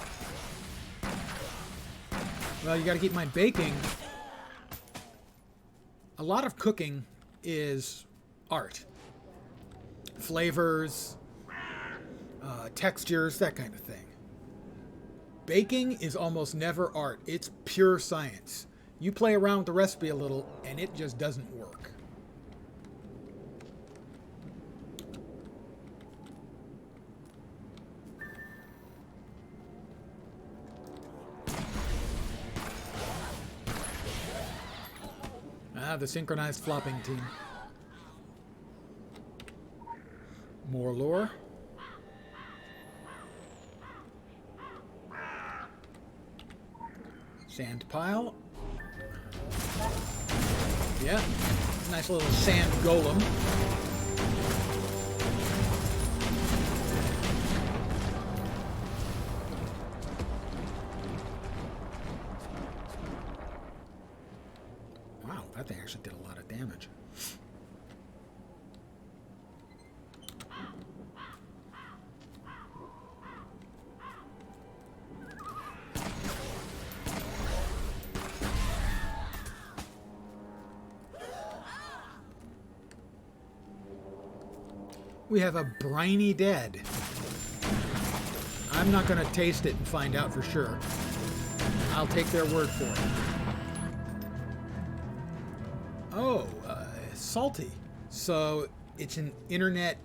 Well, you got to keep in mind, baking, a lot of cooking is art. Flavors, textures, that kind of thing. Baking is almost never art. It's pure science. You play around with the recipe a little, and it just doesn't work. Ah, the synchronized flopping team. More lore. Sand pile. Yeah, nice little sand golem. Wow, that thing actually did a lot of damage. We have a briny dead. I'm not going to taste it and find out for sure. I'll take their word for it. Oh, salty. So it's an internet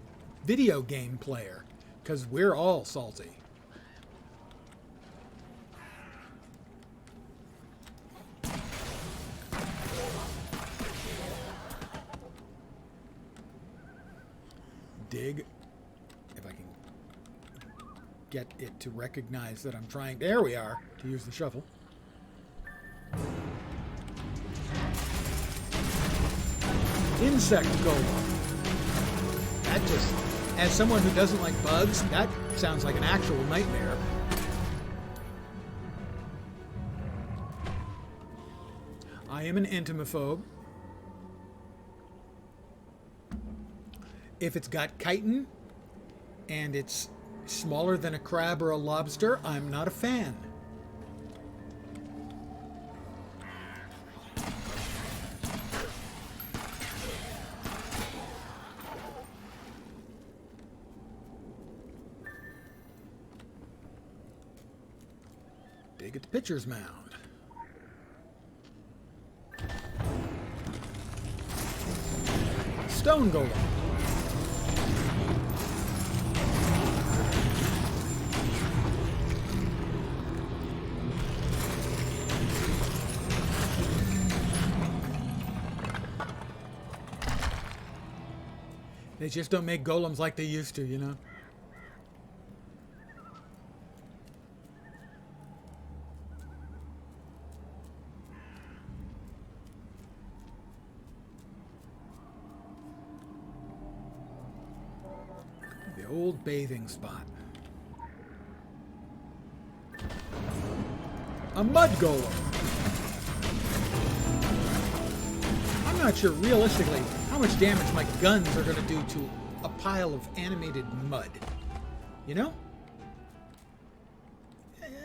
video game player, because we're all salty. Dig, if I can get it to recognize that I'm trying. There we are, to use the shovel. Insect golem. That just, as someone who doesn't like bugs, that sounds like an actual nightmare. I am an entomophobe. If it's got chitin and it's smaller than a crab or a lobster, I'm not a fan. Dig at the pitcher's mound. Stone golem. They just don't make golems like they used to, you know? The old bathing spot. A mud golem. I'm not sure, realistically, how much damage my guns are going to do to a pile of animated mud. You know?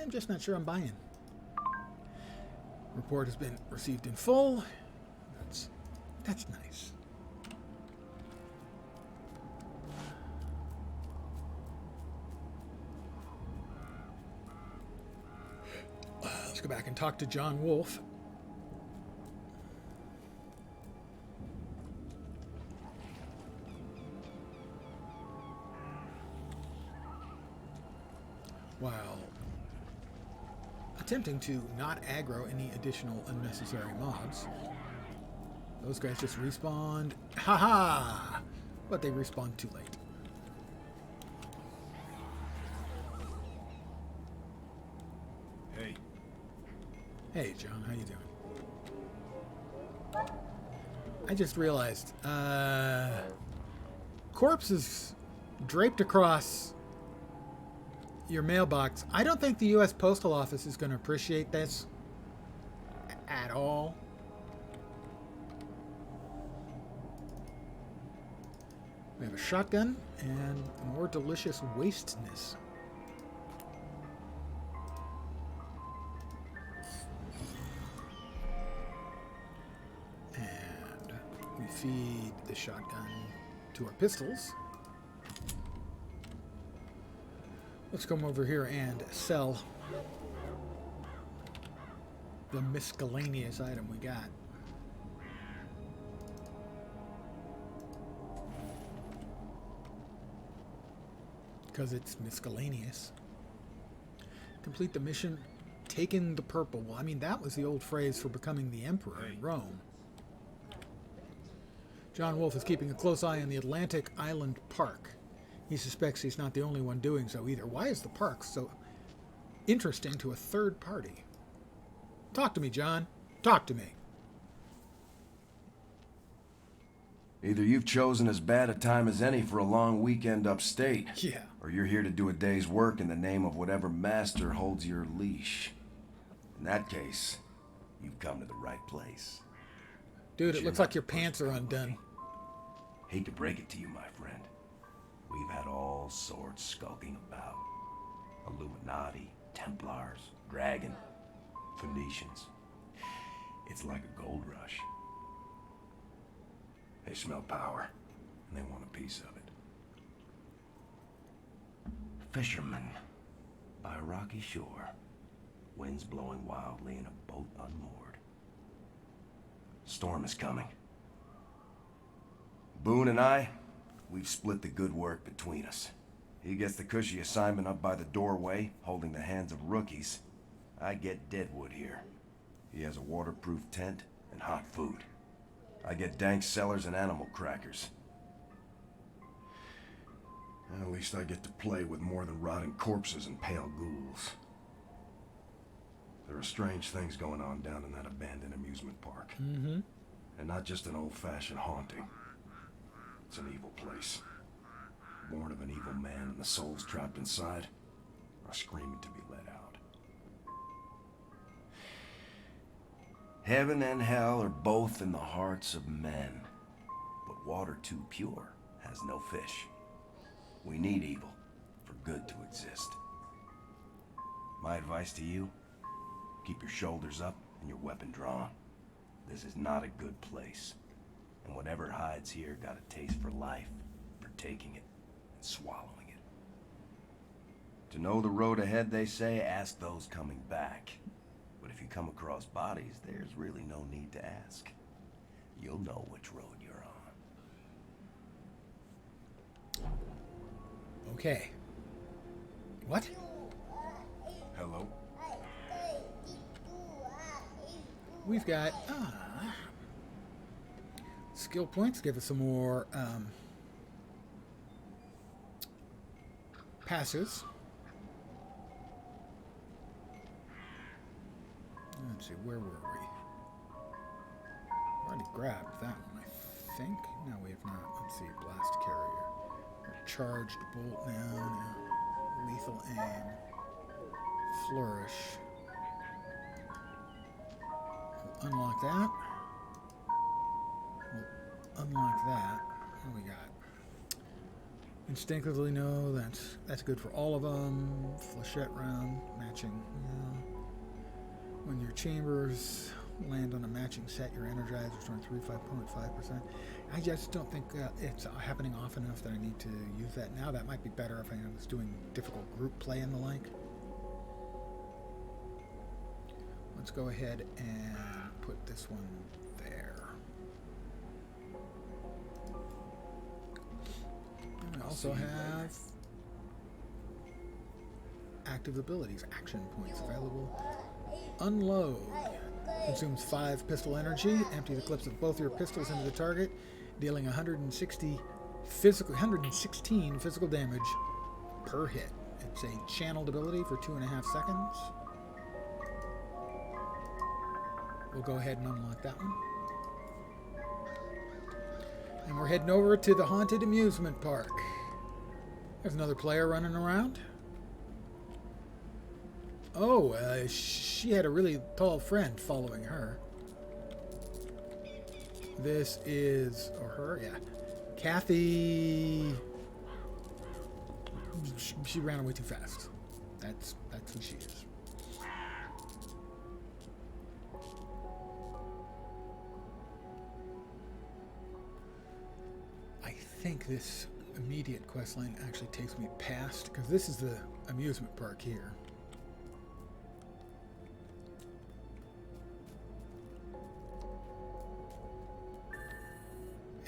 I'm just not sure I'm buying. Report has been received in full. That's nice. Let's go back and talk to John Wolfe. While attempting to not aggro any additional unnecessary mobs. Those guys just respawned. Haha! But they respawned too late. Hey. Hey, John, how you doing? I just realized, corpses draped across your mailbox. I don't think the U.S. Postal Office is going to appreciate this at all. We have a shotgun and more delicious wasteness. And we feed the shotgun to our pistols. Let's come over here and sell the miscellaneous item we got. Because it's miscellaneous. Complete the mission, taking the purple. Well, I mean, that was the old phrase for becoming the emperor in Rome. John Wolfe is keeping a close eye on the Atlantic Island Park. He suspects he's not the only one doing so either. Why is the park so interesting to a third party? Talk to me, John. Talk to me. Either you've chosen as bad a time as any for a long weekend upstate. Yeah. Or you're here to do a day's work in the name of whatever master holds your leash. In that case, you've come to the right place. Dude, it looks like your pants are undone. Hate to break it to you, my friend. We've had all sorts skulking about. Illuminati, Templars, Dragon, Phoenicians. It's like a gold rush. They smell power, and they want a piece of it. Fishermen by a rocky shore, winds blowing wildly in a boat unmoored. Storm is coming. Boone and I, we've split the good work between us. He gets the cushy assignment up by the doorway, holding the hands of rookies. I get Deadwood here. He has a waterproof tent and hot food. I get dank cellars and animal crackers. At least I get to play with more than rotting corpses and pale ghouls. There are strange things going on down in that abandoned amusement park. Mm-hmm. And not just an old-fashioned haunting. It's an evil place. Born of an evil man, and the souls trapped inside are screaming to be let out. Heaven and hell are both in the hearts of men, but water too pure has no fish. We need evil for good to exist. My advice to you, keep your shoulders up and your weapon drawn. This is not a good place, and whatever hides here got a taste for life, for taking it and swallowing it. To know the road ahead, they say, ask those coming back. But if you come across bodies, there's really no need to ask. You'll know which road you're on. Okay. What? Hello? We've got skill points. Give us some more passes. Let's see, where were we? Already grabbed that one, I think. No, we have not. Let's see, blast carrier. Charged bolt now. Lethal aim. Flourish. We'll unlock that. We'll unlock that. What do we got? Instinctively know that's good for all of them. Flechette round, matching. Yeah. When your chambers land on a matching set, you're energized, restoring 35.5%. I just don't think it's happening often enough that I need to use that now. That might be better if I was doing difficult group play and the like. Let's go ahead and put this one there. And we also have active abilities, action points available. Unload. Consumes 5 pistol energy. Empty the clips of both your pistols into the target, dealing 116 physical damage per hit. It's a channeled ability for 2.5 seconds. We'll go ahead and unlock that one. And we're heading over to the Haunted Amusement Park. There's another player running around. Oh, she had a really tall friend following her. This is, or her, yeah. Kathy. She ran away too fast. That's who she is. I think this immediate quest line actually takes me past, because this is the amusement park here.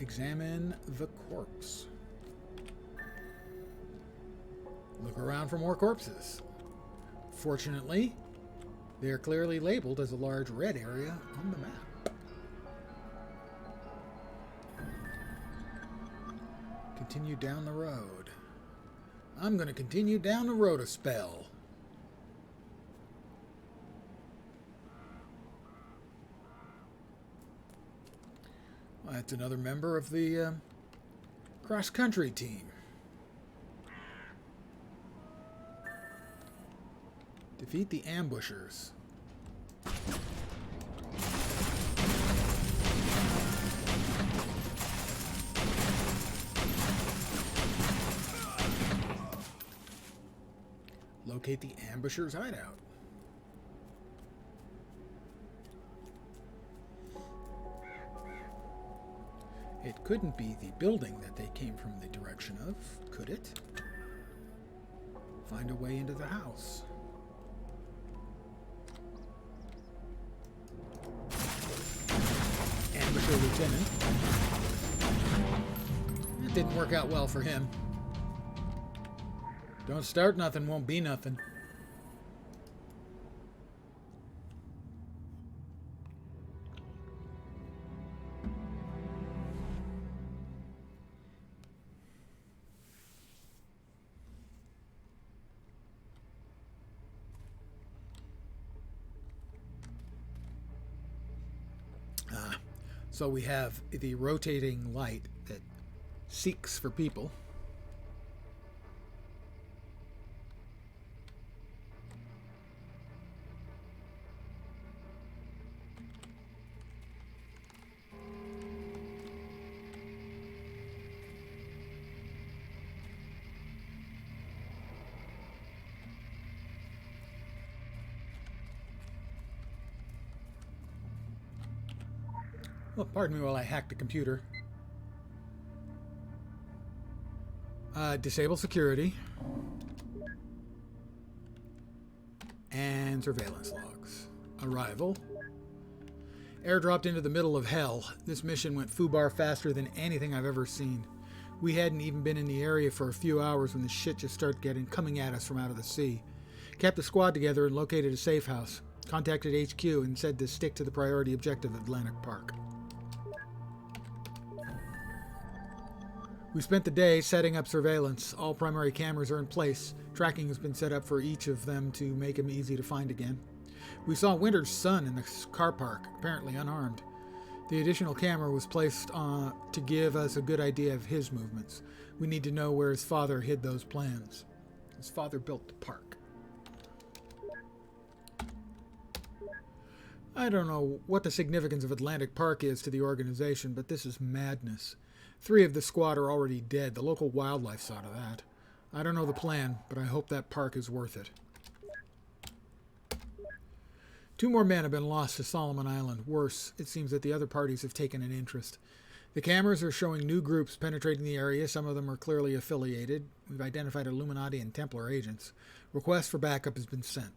Examine the corpse. Look around for more corpses. Fortunately, they are clearly labeled as a large red area on the map. continue down the road. I'm going to continue down the road a spell. Well, that's another member of the cross-country team. Defeat the ambushers. Locate the ambushers' hideout. It couldn't be the building that they came from the direction of, could it? Find a way into the house. Ambusher lieutenant. That didn't work out well for him. Don't start nothing, won't be nothing. So we have the rotating light that seeks for people. Well, pardon me while I hack the computer. Disable security. And surveillance logs. Arrival. Airdropped into the middle of hell. This mission went foobar faster than anything I've ever seen. We hadn't even been in the area for a few hours when the shit just started coming at us from out of the sea. Kept the squad together and located a safe house. Contacted HQ and said to stick to the priority objective of Atlantic Park. We spent the day setting up surveillance. All primary cameras are in place. Tracking has been set up for each of them to make them easy to find again. We saw Winter's son in the car park, apparently unarmed. The additional camera was placed to give us a good idea of his movements. We need to know where his father hid those plans. His father built the park. I don't know what the significance of Atlantic Park is to the organization, but this is madness. 3 of the squad are already dead. The local wildlife saw to that. I don't know the plan, but I hope that park is worth it. 2 more men have been lost to Solomon Island. Worse, it seems that the other parties have taken an interest. The cameras are showing new groups penetrating the area. Some of them are clearly affiliated. We've identified Illuminati and Templar agents. Request for backup has been sent.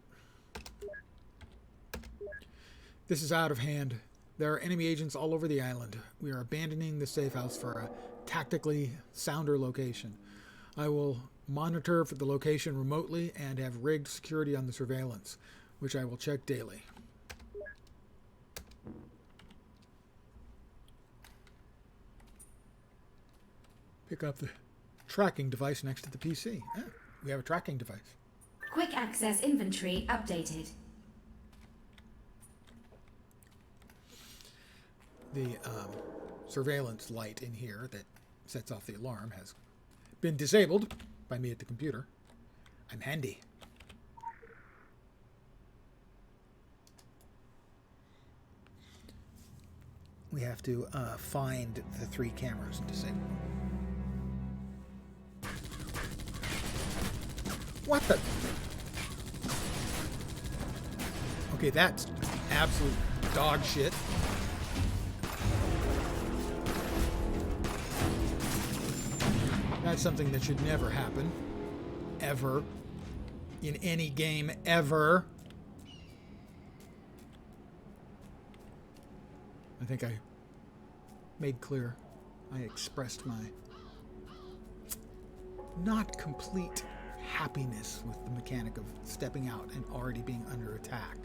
This is out of hand. There are enemy agents all over the island. We are abandoning the safe house for a tactically sounder location. I will monitor for the location remotely and have rigged security on the surveillance, which I will check daily. Pick up the tracking device next to the PC. Ah, we have a tracking device. Quick access inventory updated. The surveillance light in here that sets off the alarm has been disabled by me at the computer. I'm handy. We have to find the 3 cameras and disable them. What the? Okay, that's absolute dog shit. That's something that should never happen. Ever. In any game, ever. I think I made clear. I expressed my not complete happiness with the mechanic of stepping out and already being under attack.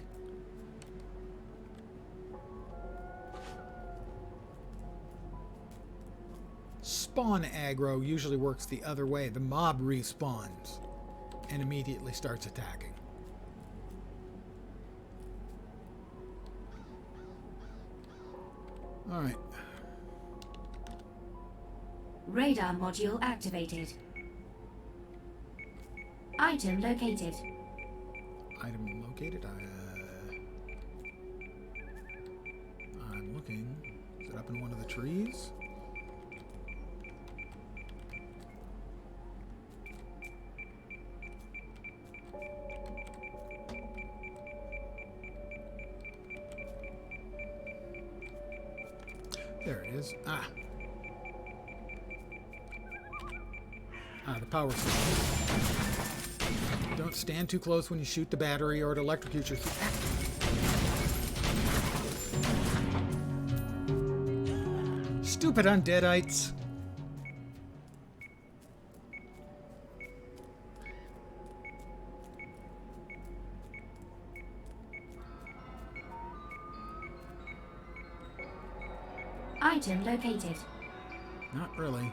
spawn aggro usually works the other way. The mob respawns and immediately starts attacking. Alright. Radar module activated. Item located. Item located. I'm looking. Is it up in one of the trees? There it is. The power source. Don't stand too close when you shoot the battery or it electrocutes your... Stupid undeadites. Item located. Not really.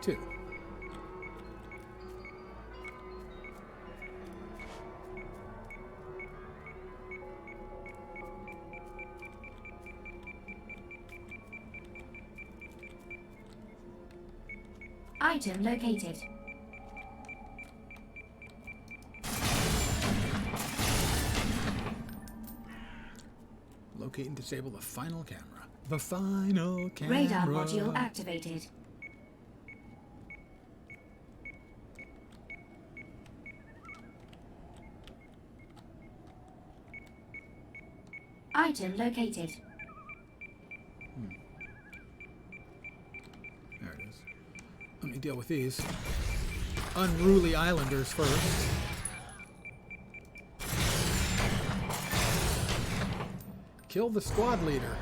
Two. Item located. Locate and disable the final camera. The final camera. Radar module activated. Item located. There it is. Let me deal with these unruly islanders first. Kill the squad leader.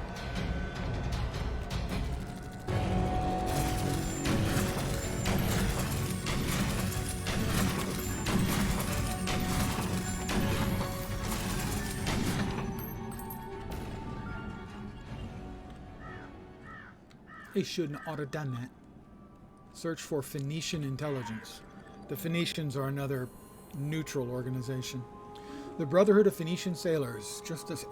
They shouldn't ought to done that. Search for Phoenician intelligence. The Phoenicians are another neutral organization. The Brotherhood of Phoenician Sailors, Justus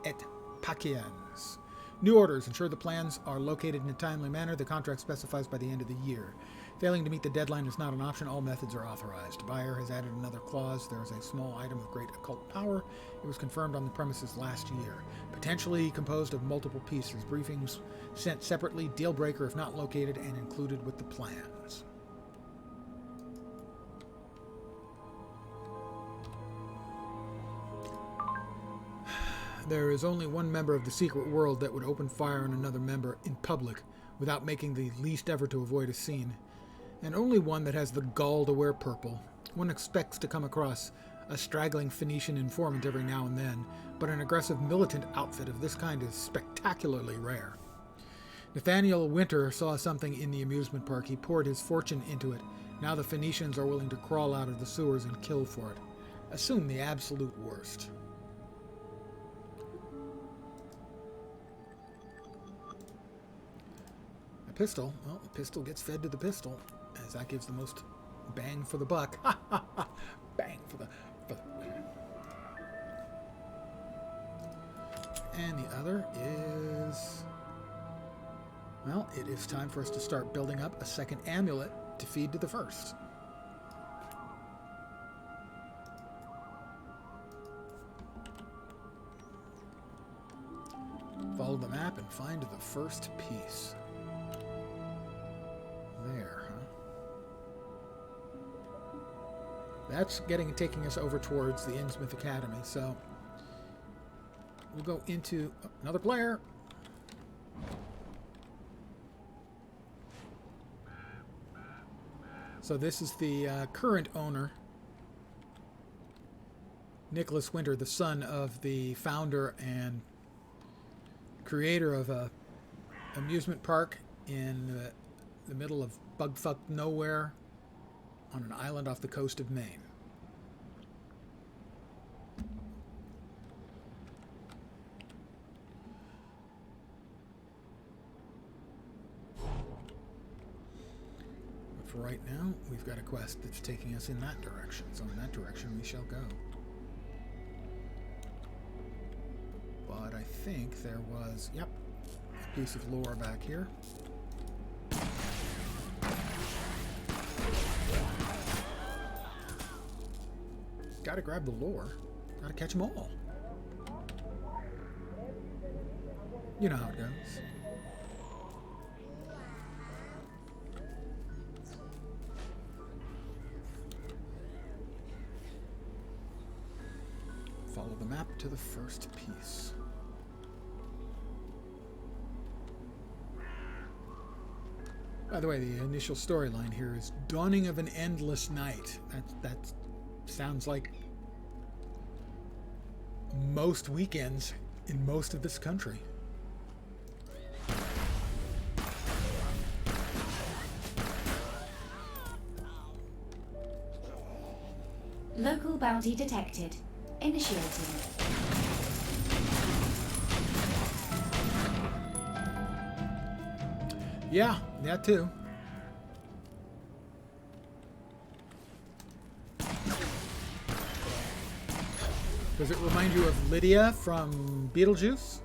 et Pacians. New orders ensure the plans are located in a timely manner. The contract specifies by the end of the year. Failing to meet the deadline is not an option. All methods are authorized. Buyer has added another clause. There is a small item of great occult power. It was confirmed on the premises last year. Potentially composed of multiple pieces. Briefings sent separately. Deal breaker if not located and included with the plans. There is only one member of the secret world that would open fire on another member in public without making the least effort to avoid a scene. And only one that has the gall to wear purple. One expects to come across a straggling Phoenician informant every now and then, but an aggressive militant outfit of this kind is spectacularly rare. Nathaniel Winter saw something in the amusement park. He poured his fortune into it. Now the Phoenicians are willing to crawl out of the sewers and kill for it. Assume the absolute worst. A pistol. Well, the pistol gets fed to the pistol, as that gives the most bang for the buck. Bang for the... And the other is... Well, it is time for us to start building up a second amulet to feed to the first. Follow the map and find the first piece. There, huh? That's taking us over towards the Innsmouth Academy, so we'll go into another player. So this is the current owner, Nicholas Winter, the son of the founder and creator of a amusement park in the middle of bugfuck nowhere on an island off the coast of Maine. But for right now, we've got a quest that's taking us in that direction, so in that direction we shall go. But I think there was, yep, a piece of lore back here. Gotta grab the lore. Gotta catch them all. You know how it goes. Follow the map to the first piece. By the way, the initial storyline here is Dawning of an Endless Night. That sounds like most weekends in most of this country. Local bounty detected. Initiating. Yeah, that too. Does it remind you of Lydia from Beetlejuice?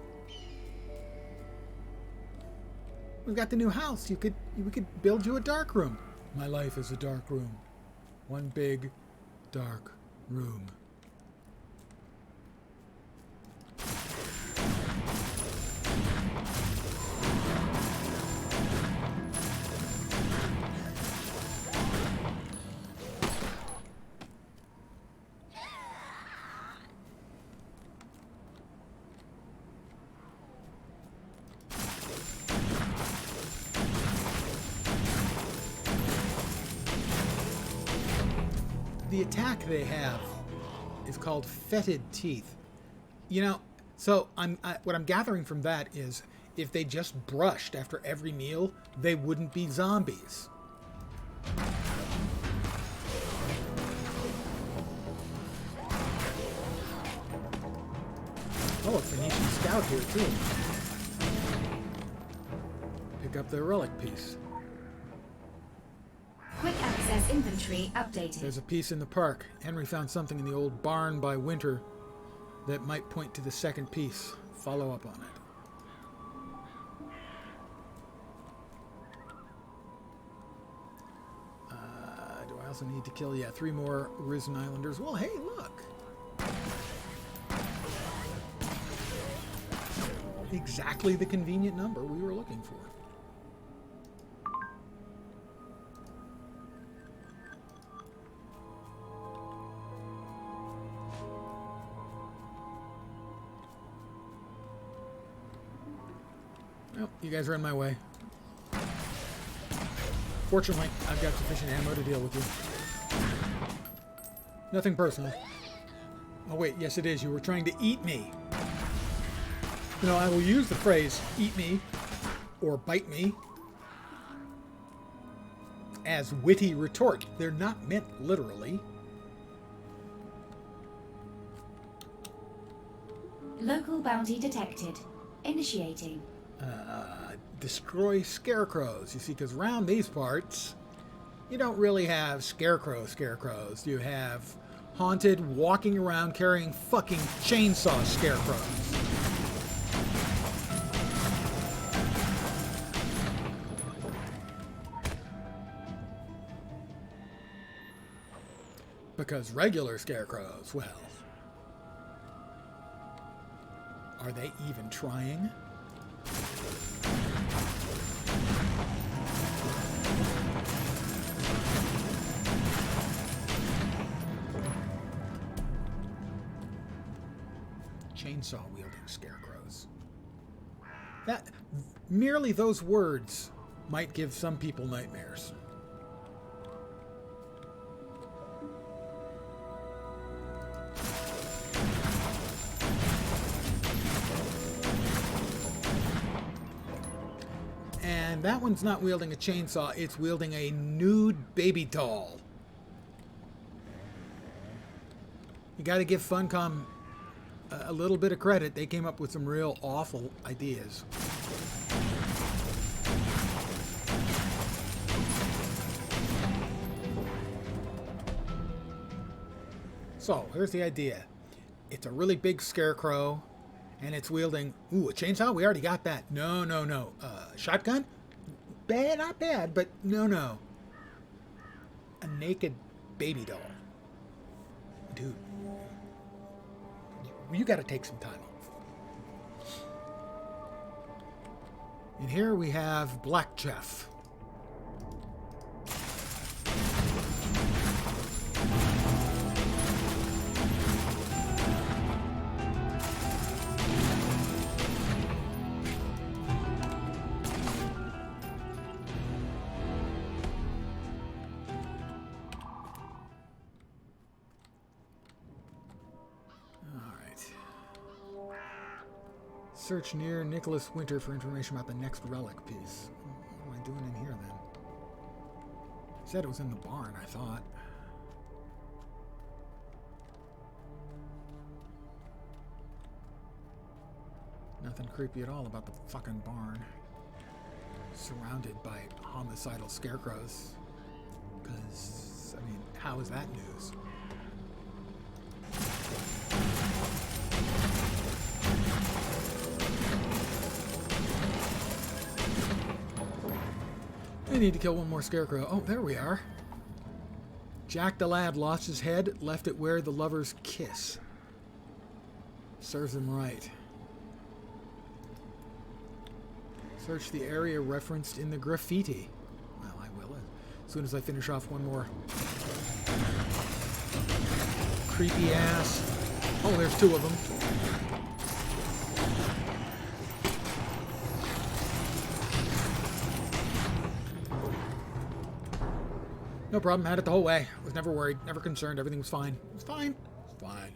We've got the new house. We could build you a dark room. My life is a dark room. One big dark room. The attack they have is called Fetid Teeth. You know, so what I'm gathering from that is if they just brushed after every meal, they wouldn't be zombies. Oh, a Phoenician scout here too. Pick up the relic piece. Quick access inventory updated. There's a piece in the park. Henry found something in the old barn by Winter that might point to the second piece. Follow up on it. Do I also need to kill, 3 more Risen Islanders? Well, hey, look. Exactly the convenient number we were looking for. Well, you guys are in my way. Fortunately, I've got sufficient ammo to deal with you. Nothing personal. Oh wait, yes it is. You were trying to eat me. You know, I will use the phrase eat me or bite me as witty retort. They're not meant literally. Local bounty detected. Initiating. Destroy scarecrows. You see, because around these parts, you don't really have scarecrows. You have haunted, walking around carrying fucking chainsaw scarecrows. Because regular scarecrows, well, are they even trying? Chainsaw wielding scarecrows. That merely those words might give some people nightmares. And that one's not wielding a chainsaw, it's wielding a nude baby doll. got to give Funcom a little bit of credit. They came up with some real awful ideas. So, here's the idea. It's a really big scarecrow, and it's wielding... Ooh, a chainsaw? We already got that. No. Shotgun? Bad, not bad, but no. A naked baby doll. Dude. You gotta take some time off. And here we have Black Jeff. Search near Nicholas Winter for information about the next relic piece. What am I doing in here then? Said it was in the barn, I thought. Nothing creepy at all about the fucking barn. Surrounded by homicidal scarecrows. Because, I mean, how is that news? I need to kill one more scarecrow. Oh, there we are. Jack the lad lost his head, left it where the lovers kiss. Serves him right. Search the area referenced in the graffiti. Well, I will as soon as I finish off one more creepy ass. Oh, there's two of them. No problem, had it the whole way. Was never worried, never concerned, everything was fine. It was fine. It's fine.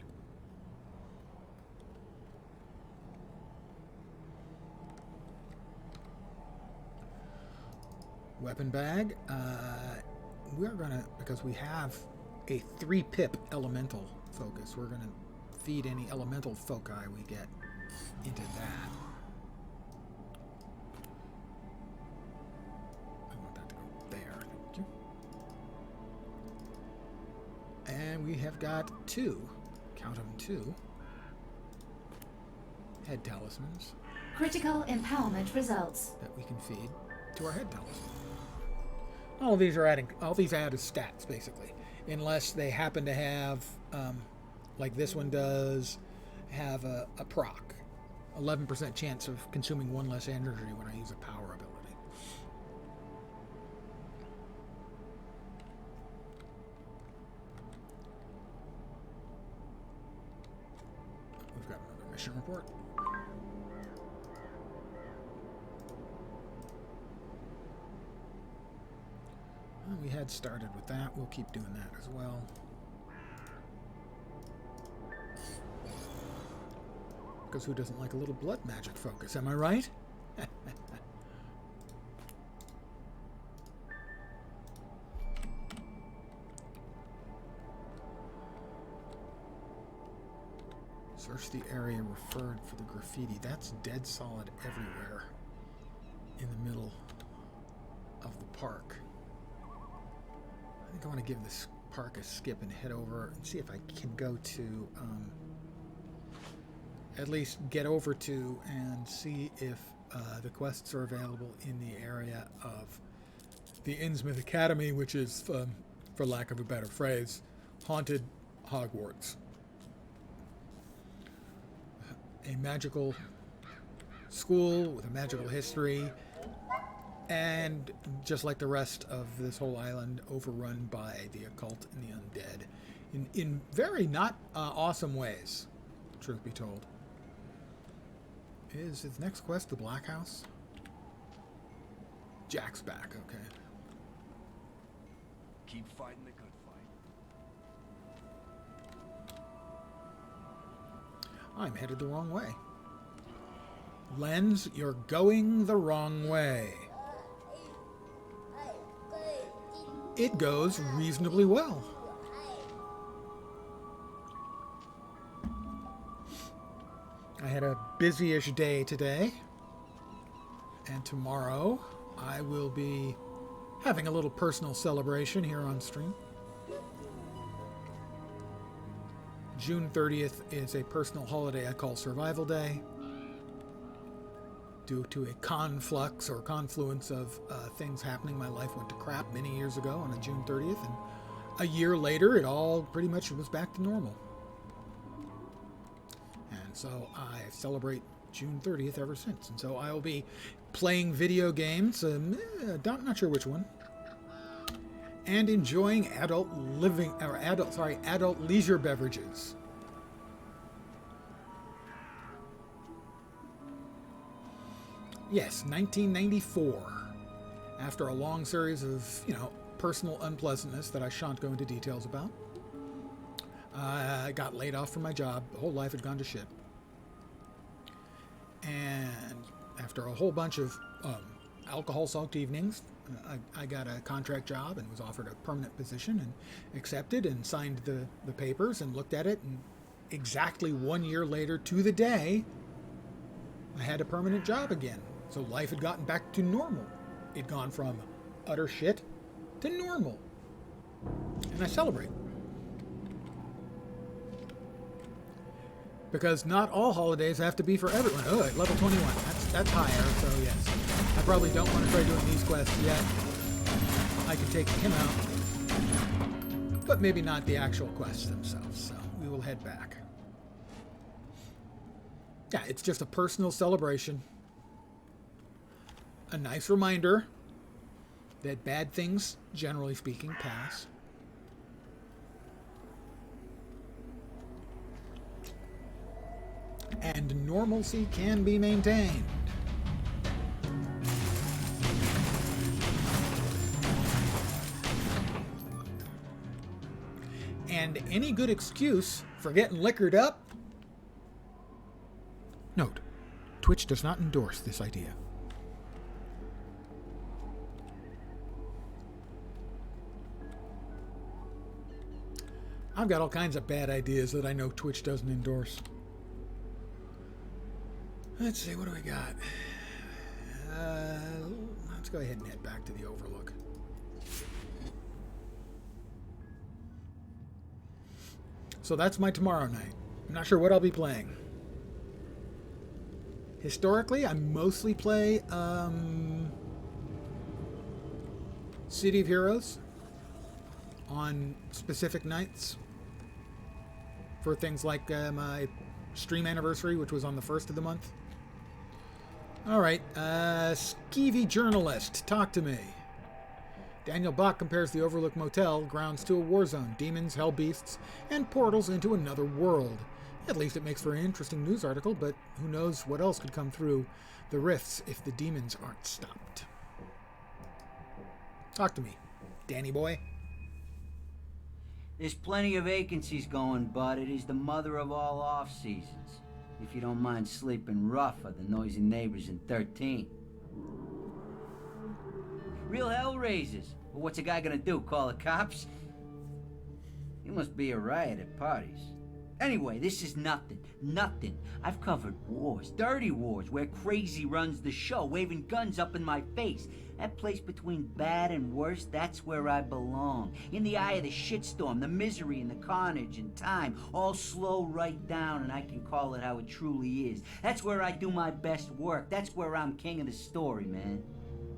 Weapon bag. We're gonna, because we have a 3-pip elemental focus, we're gonna feed any elemental foci we get into that. And we have got 2, count them 2, head talismans. Critical empowerment results. That we can feed to our head talisman. All these add as stats, basically. Unless they happen to have, like this one does, have a proc. 11% chance of consuming 1 less energy when I use a power ability. We've got another mission report. Well, we had started with that. We'll keep doing that as well. Because who doesn't like a little blood magic focus, am I right? Search the area referred for the graffiti. That's dead solid everywhere in the middle of the park. I think I want to give this park a skip and head over and see if I can go to, at least get over to and see if the quests are available in the area of the Innsmouth Academy, which is, for lack of a better phrase, haunted Hogwarts. A magical school with a magical history, and just like the rest of this whole island, overrun by the occult and the undead in very not awesome ways, truth be told. Is his next quest the Black House? Jack's back, okay. Keep fighting the good fight. I'm headed the wrong way. Lens, you're going the wrong way. It goes reasonably well. I had a busy-ish day today. And tomorrow I will be having a little personal celebration here on stream. June 30th is a personal holiday I call Survival Day, due to a conflux or confluence of things happening. My life went to crap many years ago on a June 30th, and a year later it all pretty much was back to normal. And so I celebrate June 30th ever since. And so I will be playing video games, not sure which one, and enjoying adult leisure beverages. Yes, 1994. After a long series of, personal unpleasantness that I shan't go into details about, I got laid off from my job. The whole life had gone to shit. And after a whole bunch of alcohol-soaked evenings, I got a contract job and was offered a permanent position and accepted and signed the papers and looked at it. And exactly 1 year later to the day, I had a permanent job again. So life had gotten back to normal. It'd gone from utter shit to normal. And I celebrate. Because not all holidays have to be for everyone. Oh, at level 21. That's higher, so yes. I probably don't want to try doing these quests yet. I can take him out. But maybe not the actual quests themselves, so we will head back. Yeah, it's just a personal celebration. A nice reminder that bad things, generally speaking, pass. And normalcy can be maintained. And any good excuse for getting liquored up. Note, Twitch does not endorse this idea. I've got all kinds of bad ideas that I know Twitch doesn't endorse. Let's see, what do we got? Let's go ahead and head back to the Overlook. So that's my tomorrow night. I'm not sure what I'll be playing. Historically, I mostly play City of Heroes on specific nights for things like my stream anniversary, which was on the 1st of the month. All right, skeevy journalist, talk to me. Daniel Bach compares the Overlook Motel grounds to a war zone, demons, hell beasts, and portals into another world. At least it makes for an interesting news article, but who knows what else could come through the rifts if the demons aren't stopped. Talk to me, Danny boy. There's plenty of vacancies going, bud. It is the mother of all off-seasons. If you don't mind sleeping rough with the noisy neighbors in 13. Real hellraisers. Well, what's a guy gonna do, call the cops? You must be a riot at parties. Anyway, this is nothing. Nothing. I've covered wars, dirty wars, where crazy runs the show, waving guns up in my face. That place between bad and worse, that's where I belong. In the eye of the shitstorm, the misery and the carnage and time, all slow right down, and I can call it how it truly is. That's where I do my best work. That's where I'm king of the story, man.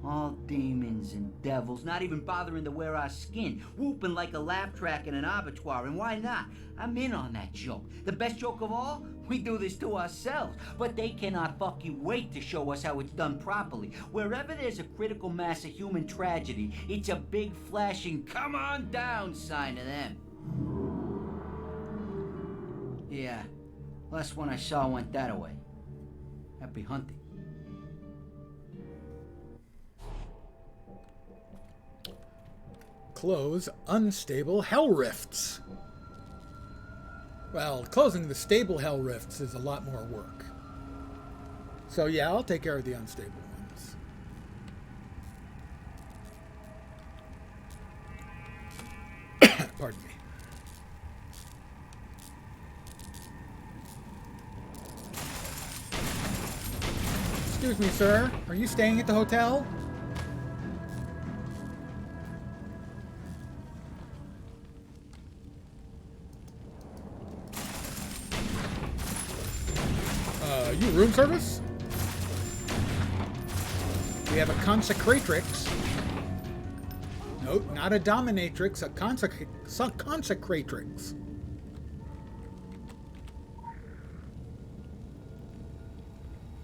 All demons and devils, not even bothering to wear our skin, whooping like a laugh track in an abattoir, and why not? I'm in on that joke. The best joke of all? We do this to ourselves, but they cannot fucking wait to show us how it's done properly. Wherever there's a critical mass of human tragedy, it's a big flashing come on down sign to them. Yeah, last one I saw went that way. Happy hunting. Close unstable hell rifts. Well, closing the stable hell rifts is a lot more work. So yeah, I'll take care of the unstable ones. Pardon me. Excuse me, sir. Are you staying at the hotel? You room service? We have a consecratrix. Nope, not a dominatrix, a consecratrix.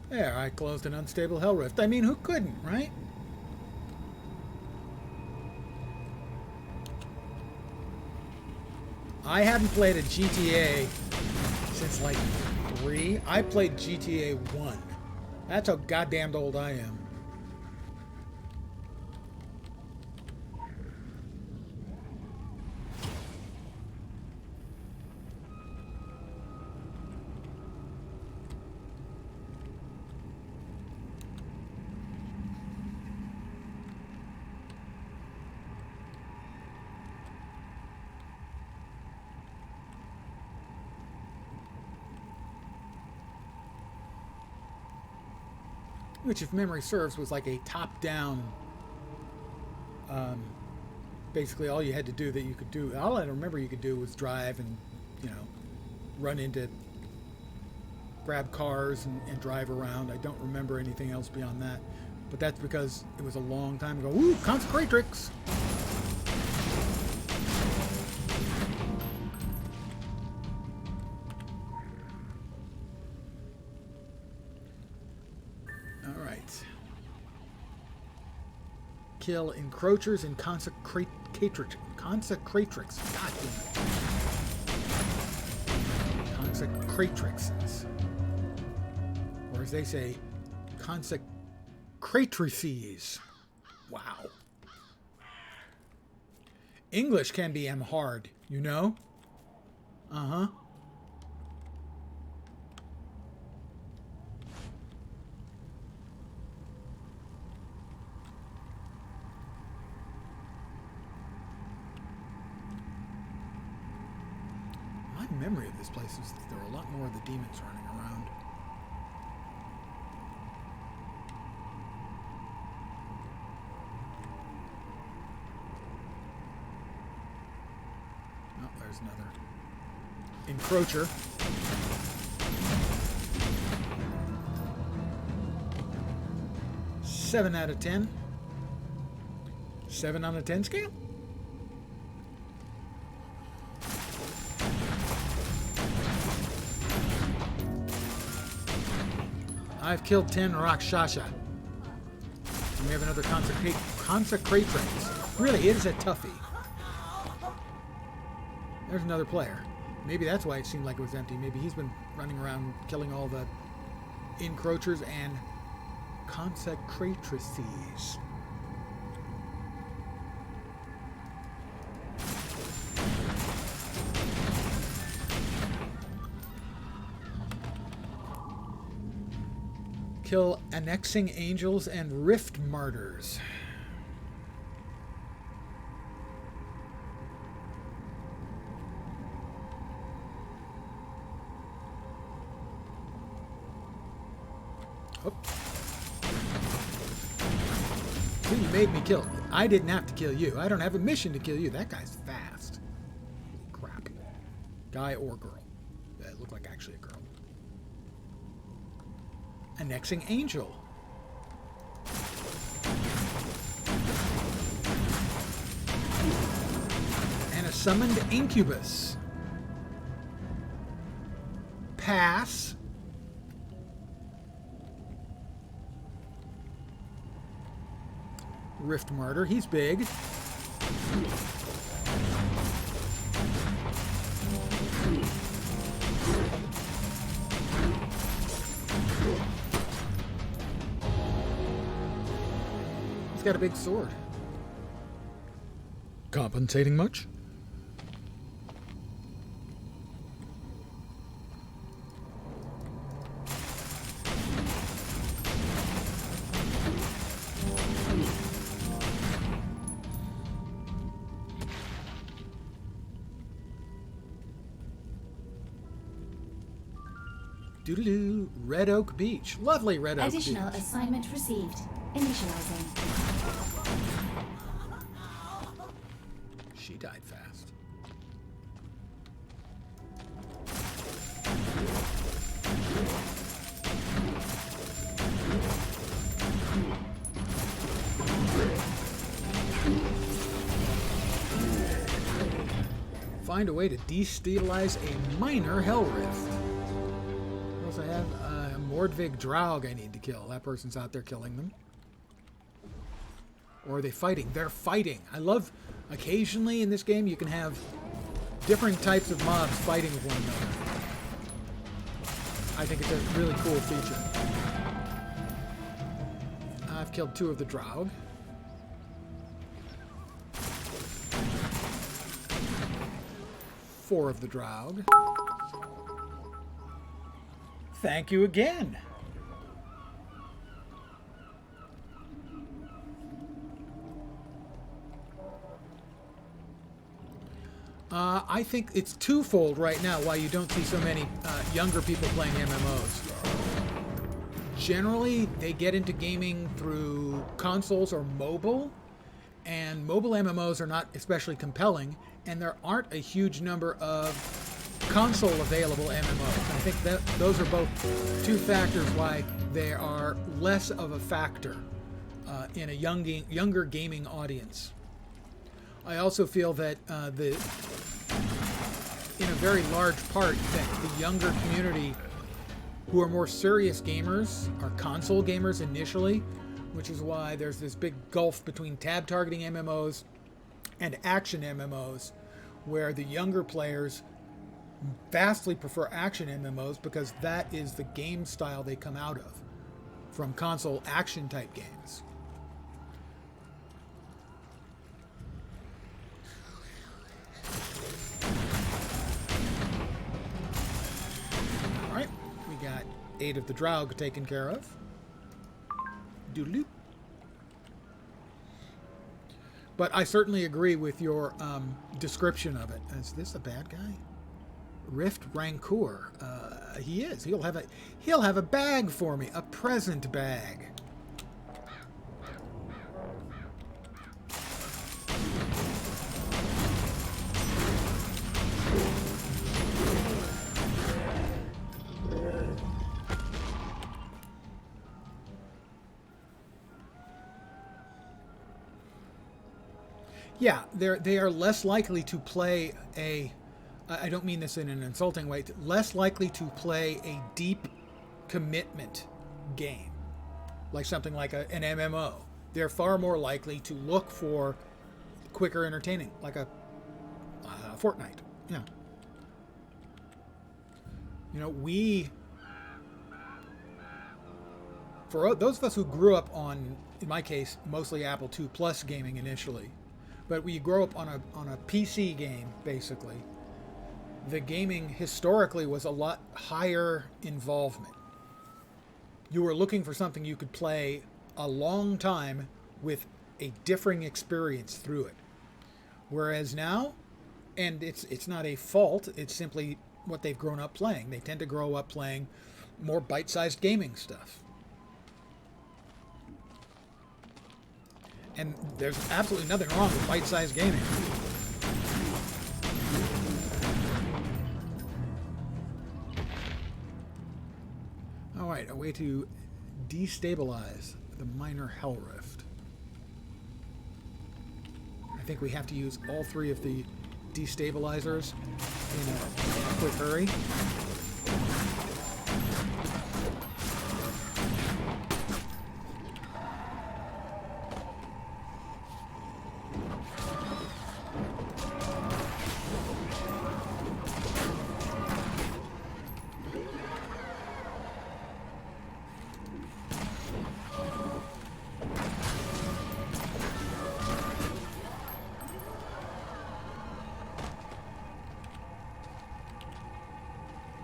There, I closed an unstable hell rift. I mean, who couldn't, right? I haven't played a GTA since like 3. I played GTA 1. That's how goddamn old I am. Which, if memory serves, was like a top-down. Basically, all you had to do that you could do. All I remember you could do was drive and, you know, run into, grab cars and drive around. I don't remember anything else beyond that. But that's because it was a long time ago. Ooh, consecratrix! Kill encroachers and consecratrix. God damn it. Consecratrixes. Or as they say, consecratrices. Wow. English can be hard, you know? Uh-huh. Memory of this place is that there were a lot more of the demons running around. Oh, there's another encroacher. Seven out of 10. 7 on a 10 scale. I've killed 10 Rakshasa. And we have another consecratrix. Really, it is a toughie. There's another player. Maybe that's why it seemed like it was empty. Maybe he's been running around killing all the encroachers and consecratrices. Kill annexing angels and rift martyrs. Oh. See, you made me kill. I didn't have to kill you. I don't have a mission to kill you. That guy's fast. Crap. Guy or girl. That looked like actually a girl. Annexing angel. And a summoned incubus. Pass. Rift martyr. He's big. Got a big sword. Compensating much? Doodaloo, Red Oak Beach. Lovely Red Oak Additional Beach. assignment received. Initializing. She died fast. Find a way to destabilize a minor hell rift. We also have a Mordvig Draug I need to kill. That person's out there killing them. Or are they fighting? They're fighting. I love, occasionally in this game, you can have different types of mobs fighting with one another. I think it's a really cool feature. I've killed 2 of the Draug. Four of the Draug. Thank you again. I think it's twofold right now why you don't see so many younger people playing MMOs. Generally, they get into gaming through consoles or mobile, and mobile MMOs are not especially compelling, and there aren't a huge number of console-available MMOs. I think that those are both 2 factors why they are less of a factor in a younger gaming audience. I also feel that in a very large part, that the younger community who are more serious gamers are console gamers initially, which is why there's this big gulf between tab targeting MMOs and action MMOs, where the younger players vastly prefer action MMOs because that is the game style they come out of, from console action type games. Alright, we got 8 of the Draug taken care of. Doodaloo. But I certainly agree with your description of it. Is this a bad guy? Rift Rancor. He is. He'll have a bag for me, a present bag. Yeah, they are less likely to play a, I don't mean this in an insulting way, less likely to play a deep commitment game, like something like an MMO. They're far more likely to look for quicker entertaining, like a Fortnite. Yeah. You know, for those of us who grew up on, in my case, mostly Apple II Plus gaming initially, but we grow up on a PC game, basically. The gaming historically was a lot higher involvement. You were looking for something you could play a long time with a differing experience through it. Whereas now, and it's not a fault, it's simply what they've grown up playing. They tend to grow up playing more bite-sized gaming stuff. And there's absolutely nothing wrong with bite-sized gaming. All right, a way to destabilize the minor hell rift. I think we have to use all 3 of the destabilizers in a quick hurry.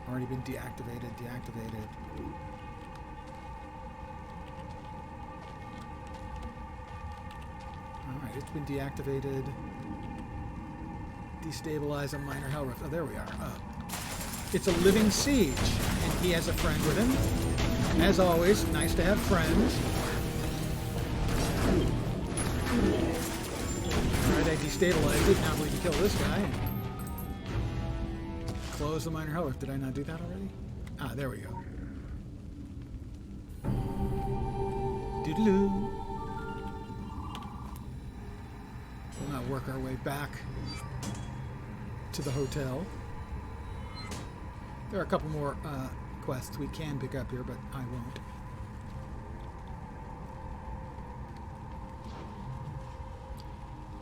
Already been deactivated. Alright, it's been deactivated. Destabilize a minor hell rift. Oh, there we are. It's a living siege. And he has a friend with him. As always, nice to have friends. Alright, I destabilized it. Now we can kill this guy. Close the minor health. Did I not do that already? Ah, there we go. Doodaloo. We'll now work our way back to the hotel. There are a couple more quests we can pick up here, but I won't.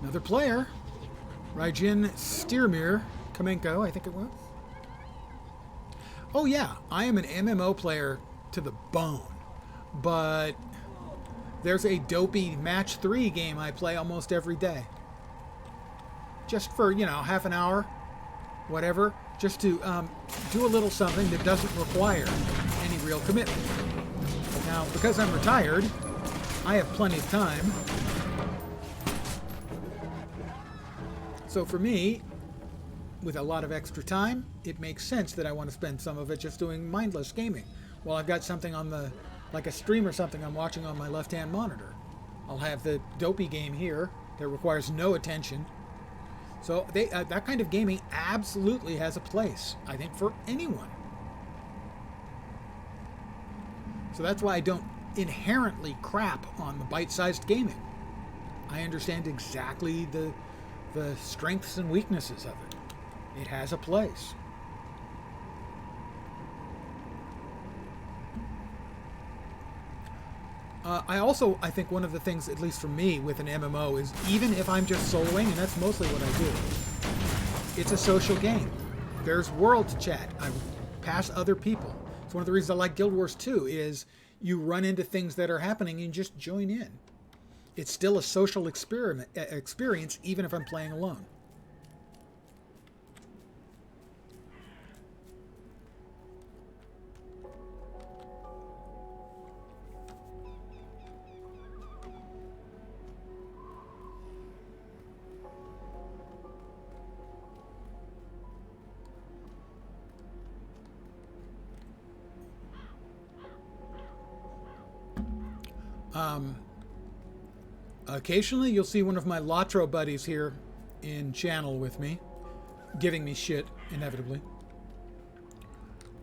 Another player. Raijin Steermere Kamenko, I think it was. Oh yeah, I am an MMO player to the bone. But there's a dopey match 3 game I play almost every day. Just for, you know, half an hour, whatever. Just to do a little something that doesn't require any real commitment. Now, because I'm retired, I have plenty of time. So for me, with a lot of extra time, it makes sense that I want to spend some of it just doing mindless gaming. While I've got something on the, like a stream or something I'm watching on my left-hand monitor. I'll have the dopey game here that requires no attention. So that kind of gaming absolutely has a place, I think, for anyone. So that's why I don't inherently crap on the bite-sized gaming. I understand exactly the strengths and weaknesses of it. It has a place. I think one of the things, at least for me, with an MMO is even if I'm just soloing, and that's mostly what I do, it's a social game. There's world chat. I pass other people. It's one of the reasons I like Guild Wars 2 is you run into things that are happening and just join in. It's still a social experience, even if I'm playing alone. Occasionally you'll see one of my Latro buddies here in channel with me, giving me shit, inevitably.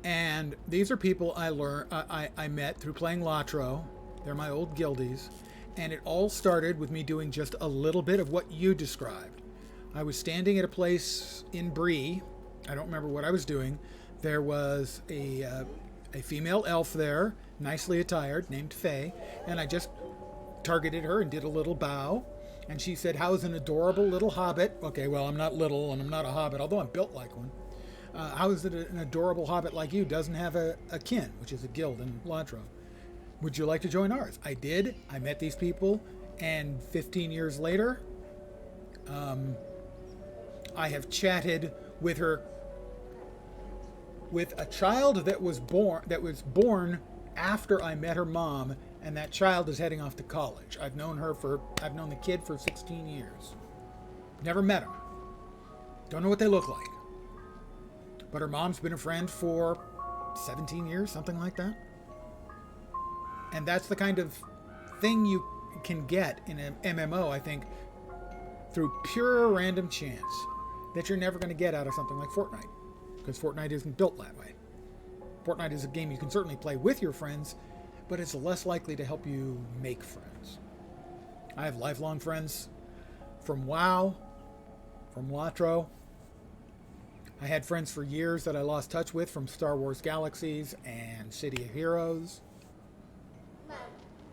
And these are people I met through playing Latro. They're my old guildies. And it all started with me doing just a little bit of what you described. I was standing at a place in Bree. I don't remember what I was doing. There was a female elf there, nicely attired, named Faye, and I just targeted her and did a little bow, and she said, "How's an adorable little hobbit?" Okay, well, I'm not little and I'm not a hobbit, although I'm built like one. How is it an adorable hobbit like you doesn't have a kin, which is a guild in Latro? Would you like to join ours? I did. I met these people, and 15 years later, I have chatted with her, with a child that was born after I met her mom, and that child is heading off to college. I've known the kid for 16 years. Never met him. Don't know what they look like. But her mom's been a friend for 17 years, something like that. And that's the kind of thing you can get in an MMO, I think, through pure random chance that you're never going to get out of something like Fortnite. Because Fortnite isn't built that way. Fortnite is a game you can certainly play with your friends, but it's less likely to help you make friends. I have lifelong friends from WoW, from Latro. I had friends for years that I lost touch with from Star Wars Galaxies and City of Heroes.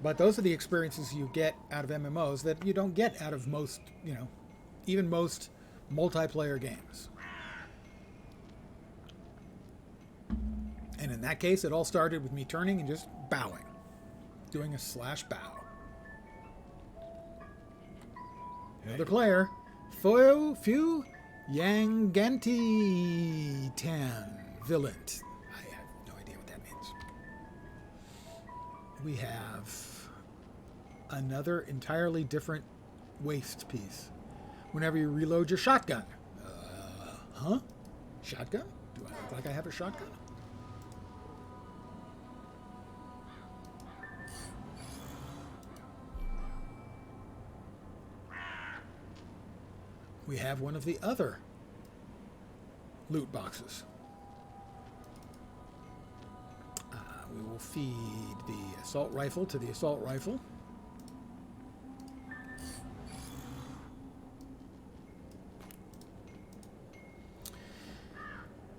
But those are the experiences you get out of MMOs that you don't get out of most, even most multiplayer games. And in that case, it all started with me turning and just bowing. Doing a /bow. Another player. Few Yanganti Tan Villant. I have no idea what that means. We have another entirely different waist piece. Whenever you reload your shotgun. Shotgun? Do I look like I have a shotgun? we have one of the other loot boxes. We will feed the assault rifle to the assault rifle.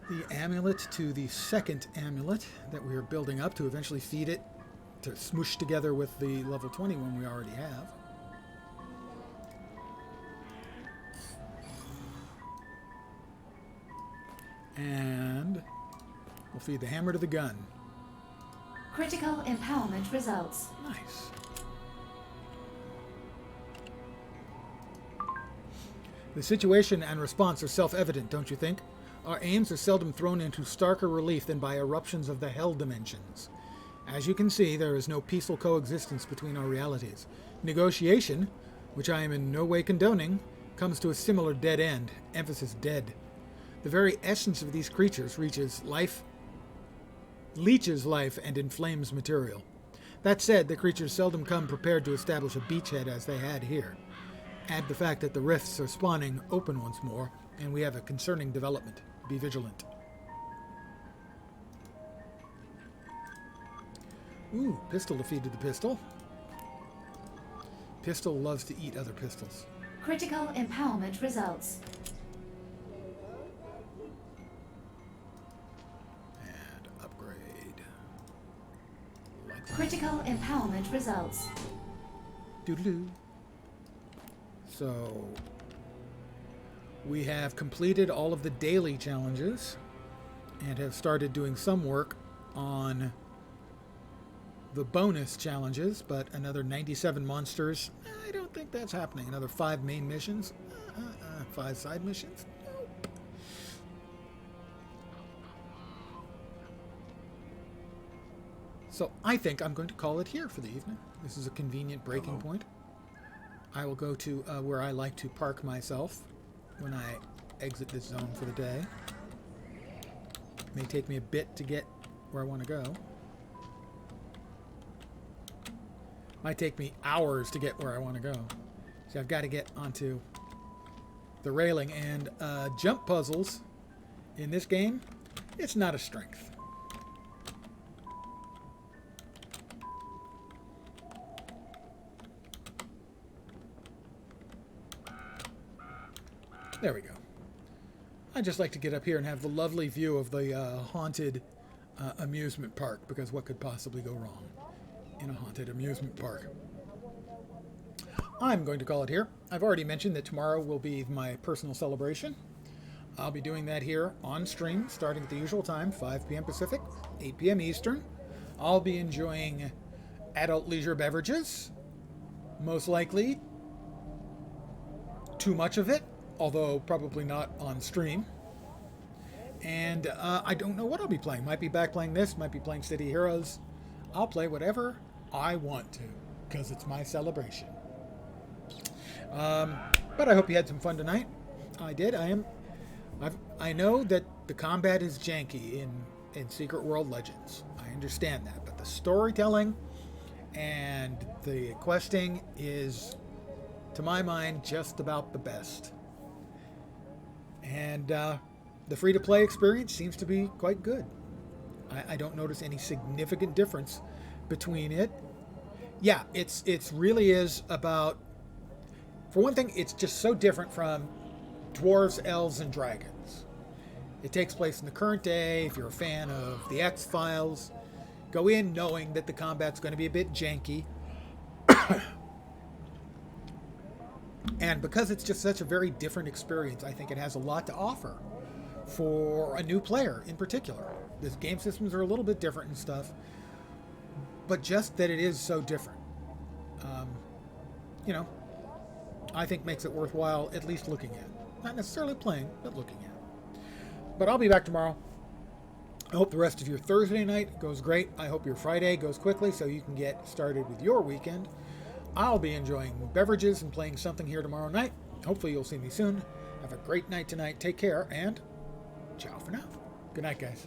The amulet to the second amulet that we are building up to eventually feed it to smoosh together with the level 20 one we already have. And we'll feed the hammer to the gun. Critical empowerment results. Nice. The situation and response are self-evident, don't you think? Our aims are seldom thrown into starker relief than by eruptions of the hell dimensions. As you can see, there is no peaceful coexistence between our realities. Negotiation, which I am in no way condoning, comes to a similar dead end, emphasis dead. The very essence of these creatures leeches life and inflames material. That said, the creatures seldom come prepared to establish a beachhead as they had here. Add the fact that the rifts are spawning open once more, and we have a concerning development. Be vigilant. Ooh, pistol defeated the pistol. Pistol loves to eat other pistols. Critical empowerment results. And upgrade. Like Critical empowerment results. Doodaloo. So, we have completed all of the daily challenges and have started doing some work on the bonus challenges, but another 97 monsters, I don't think that's happening. Another 5 main missions, 5 side missions, nope. So I think I'm going to call it here for the evening. This is a convenient breaking point. I will go to where I like to park myself when I exit this zone for the day. May take me a bit to get where I want to go. Might take me hours to get where I want to go. So I've got to get onto the railing. And jump puzzles in this game, it's not a strength. There we go. I just like to get up here and have the lovely view of the haunted amusement park, because what could possibly go wrong in a haunted amusement park? I'm going to call it here. I've already mentioned that tomorrow will be my personal celebration. I'll be doing that here on stream, starting at the usual time, 5 p.m. Pacific, 8 p.m. Eastern. I'll be enjoying adult leisure beverages, most likely too much of it, although probably not on stream. And I don't know what I'll be playing. Might be back playing this, might be playing City Heroes. I'll play whatever I want to, because it's my celebration. But I hope you had some fun tonight. I did. I know that the combat is janky in Secret World Legends. I understand that. But the storytelling and the questing is, to my mind, just about the best. And the free-to-play experience seems to be quite good. I don't notice any significant difference between it. Yeah, it's really is about, for one thing, it's just so different from dwarves, elves, and dragons. It takes place in the current day. If you're a fan of the X-Files, go in knowing that the combat's going to be a bit janky. And because it's just such a very different experience, I think it has a lot to offer for a new player in particular. The game systems are a little bit different and stuff, but just that it is so different, I think makes it worthwhile at least looking at. Not necessarily playing, but looking at. But I'll be back tomorrow. I hope the rest of your Thursday night goes great. I hope your Friday goes quickly so you can get started with your weekend. I'll be enjoying beverages and playing something here tomorrow night. Hopefully you'll see me soon. Have a great night tonight. Take care, and ciao for now. Good night, guys.